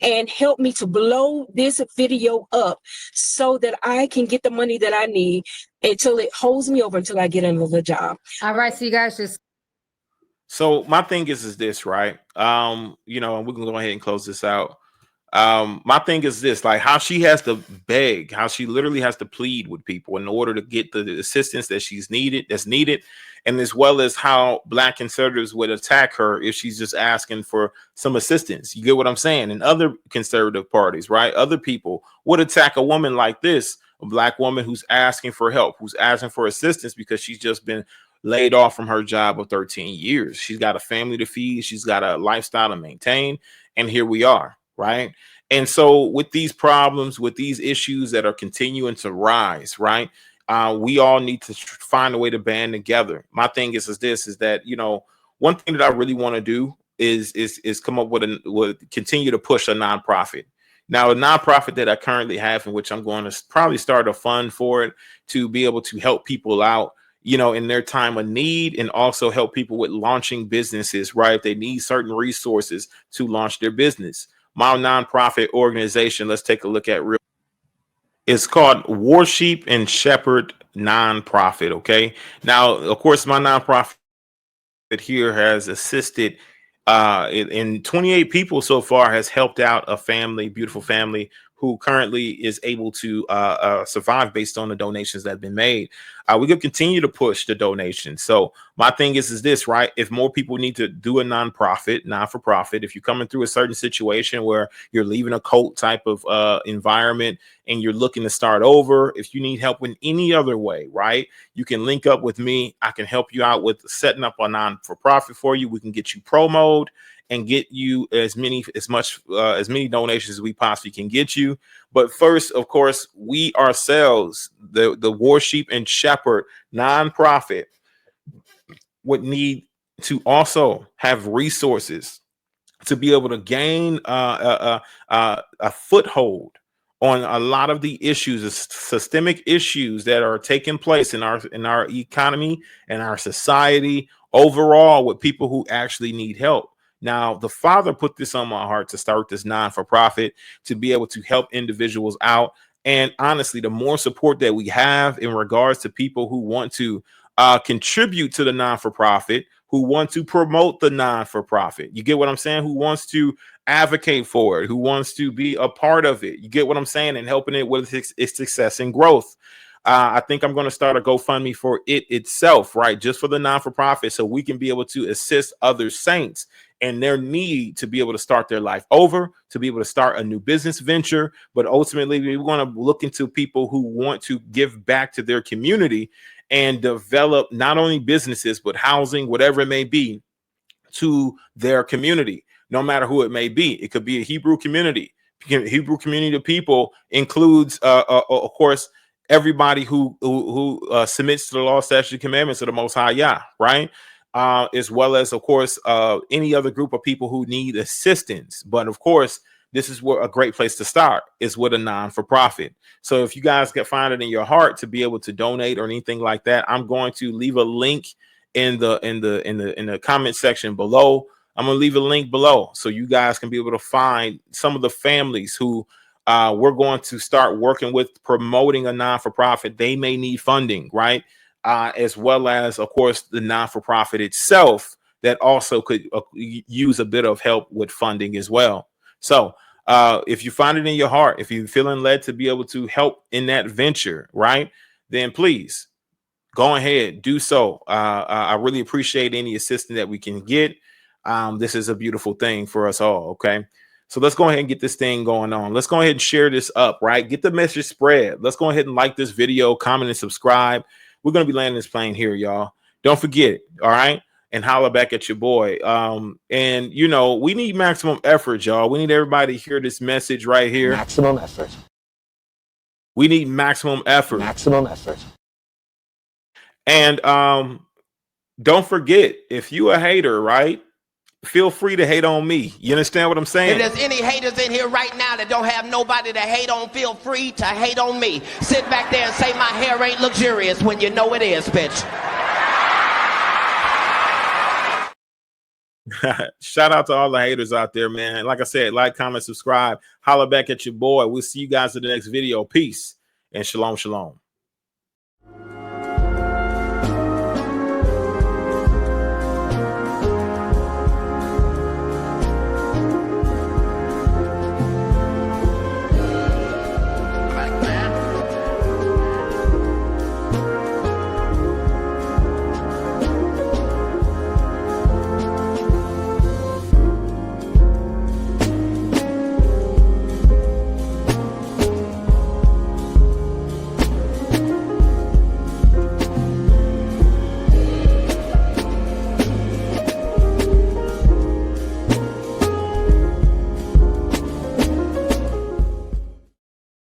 and help me to blow this video up so that I can get the money that I need until it holds me over until I get another job. All right, so you guys just. So my thing is this, right? You know, and we can go ahead and close this out. My thing is this, like how she has to beg, how she literally has to plead with people in order to get the assistance that's needed, and as well as how Black conservatives would attack her if she's just asking for some assistance. You get what I'm saying? And other conservative parties, right? Other people would attack a woman like this, a Black woman who's asking for help, who's asking for assistance because she's just been laid off from her job of 13 years. She's got a family to feed, she's got a lifestyle to maintain, and here we are. Right. And so with these problems, with these issues that are continuing to rise, right, we all need to find a way to band together. My thing is that, you know, one thing that I really want to do is come up with continue to push a nonprofit. Now, a nonprofit that I currently have, in which I'm going to probably start a fund for it to be able to help people out, you know, in their time of need, and also help people with launching businesses, right? They need certain resources to launch their business. My nonprofit organization, let's take a look at real. It's called War Sheep and Shepherd Nonprofit. Okay. Now, of course, my nonprofit here has assisted in 28 people so far, has helped out a family, beautiful family, who currently is able to survive based on the donations that have been made. We could continue to push the donations. So my thing is this, right? If more people need to do a nonprofit, not-for-profit, if you're coming through a certain situation where you're leaving a cult type of environment and you're looking to start over, if you need help in any other way, right? You can link up with me. I can help you out with setting up a non-for-profit for you. We can get you promoed and get you as many donations as we possibly can get you. But first, of course, we ourselves, the War Sheep and Shepherd nonprofit, would need to also have resources to be able to gain a foothold on a lot of the issues, the systemic issues that are taking place in our economy and our society overall, with people who actually need help. Now, the Father put this on my heart to start this non-for-profit to be able to help individuals out. And honestly, the more support that we have in regards to people who want to contribute to the non-for-profit, who want to promote the non-for-profit, you get what I'm saying? Who wants to advocate for it, who wants to be a part of it, you get what I'm saying, and helping it with its success and growth. I think I'm going to start a GoFundMe for it itself, right? Just for the non-for-profit, so we can be able to assist other saints and their need to be able to start their life over, to be able to start a new business venture. But ultimately, we want to look into people who want to give back to their community and develop not only businesses, but housing, whatever it may be, to their community, no matter who it may be. It could be a Hebrew community. Hebrew community of people includes, of course, everybody who submits to the law, statutes, and commandments of the Most High Yah, right? as well as, of course, any other group of people who need assistance. But of course, this is where a great place to start is with a non-for-profit. So if you guys can find it in your heart to be able to donate or anything like that, I'm going to leave a link in the comment section below. I'm going to leave a link below so you guys can be able to find some of the families who we're going to start working with, promoting a non-for-profit. They may need funding, right? As well as, of course, the non-for-profit itself that also could use a bit of help with funding as well. So if you find it in your heart, if you're feeling led to be able to help in that venture, right, then please go ahead, do so. I really appreciate any assistance that we can get. This is a beautiful thing for us all. Okay. So let's go ahead and get this thing going on. Let's go ahead and share this up, right? Get the message spread. Let's go ahead and like this video, comment, and subscribe. We're going to be landing this plane here, y'all. Don't forget it. All right. And holler back at your boy. And you know, we need maximum effort, y'all. We need everybody to hear this message right here. Maximum effort. We need maximum effort. Maximum effort. And don't forget, if you a hater, right? Feel free to hate on me. You understand what I'm saying? If there's any haters in here right now that don't have nobody to hate on, feel free to hate on me. Sit back there and say my hair ain't luxurious when you know it is, bitch. Shout out to all the haters out there, man. Like I said, like, comment, subscribe, holler back at your boy. We'll see you guys in the next video. Peace and shalom, shalom.